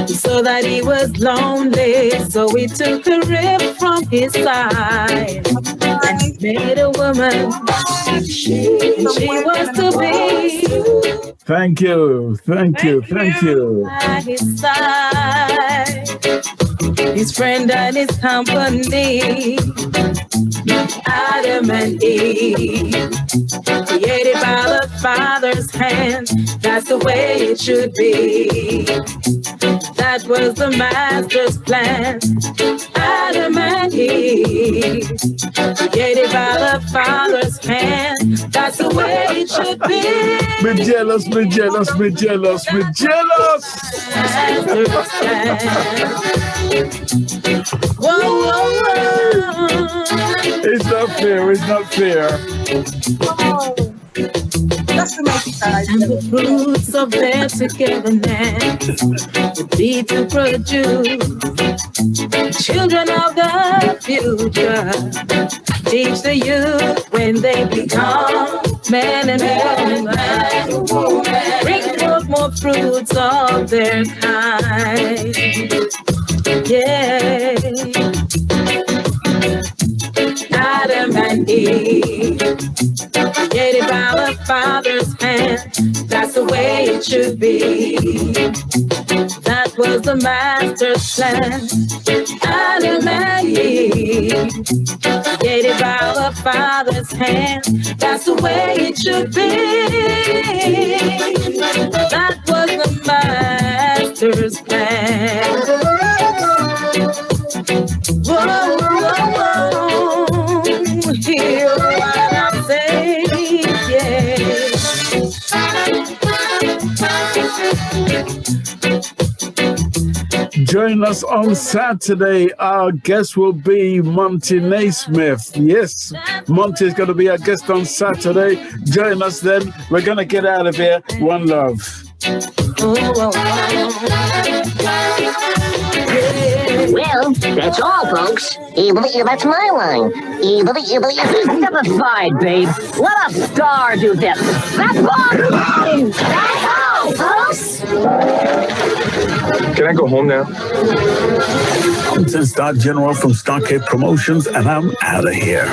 so that he was lonely, so he took a rib from his side and made a woman. She was to be.
Thank you.
By his side, his friend and his company, Adam and Eve, created by the Father's hand. That's the way it should be. That was the Master's plan. Adam and Eve, created by the Father's hand. That's the way it should be.
Me jealous.
Whoa.
It's not fair.
Just to make it nice.
And the fruits of their togetherness would be to produce children of the future. Teach the youth when they become man and woman, bring forth more fruits of their kind. Yeah. Adam and Eve, created by the Father's hand. That's the way it should be. That was the Master's plan. Adam and Eve, created by the Father's hand. That's the way it should be. That was the Master's plan. Whoa, whoa, whoa. Hear what I'm saying, yeah.
Join us on Saturday. Our guest will be Monty Naismith. Yes, Monty is going to be our guest on Saturday. Join us then. We're going to get out of here. One love.
Well, that's all, folks. That's my line. Step aside, babe. Let a star do this. That's all. That's all, folks.
Can I go home now?
I'm 10-Star General from Starcade Promotions, and I'm out of here.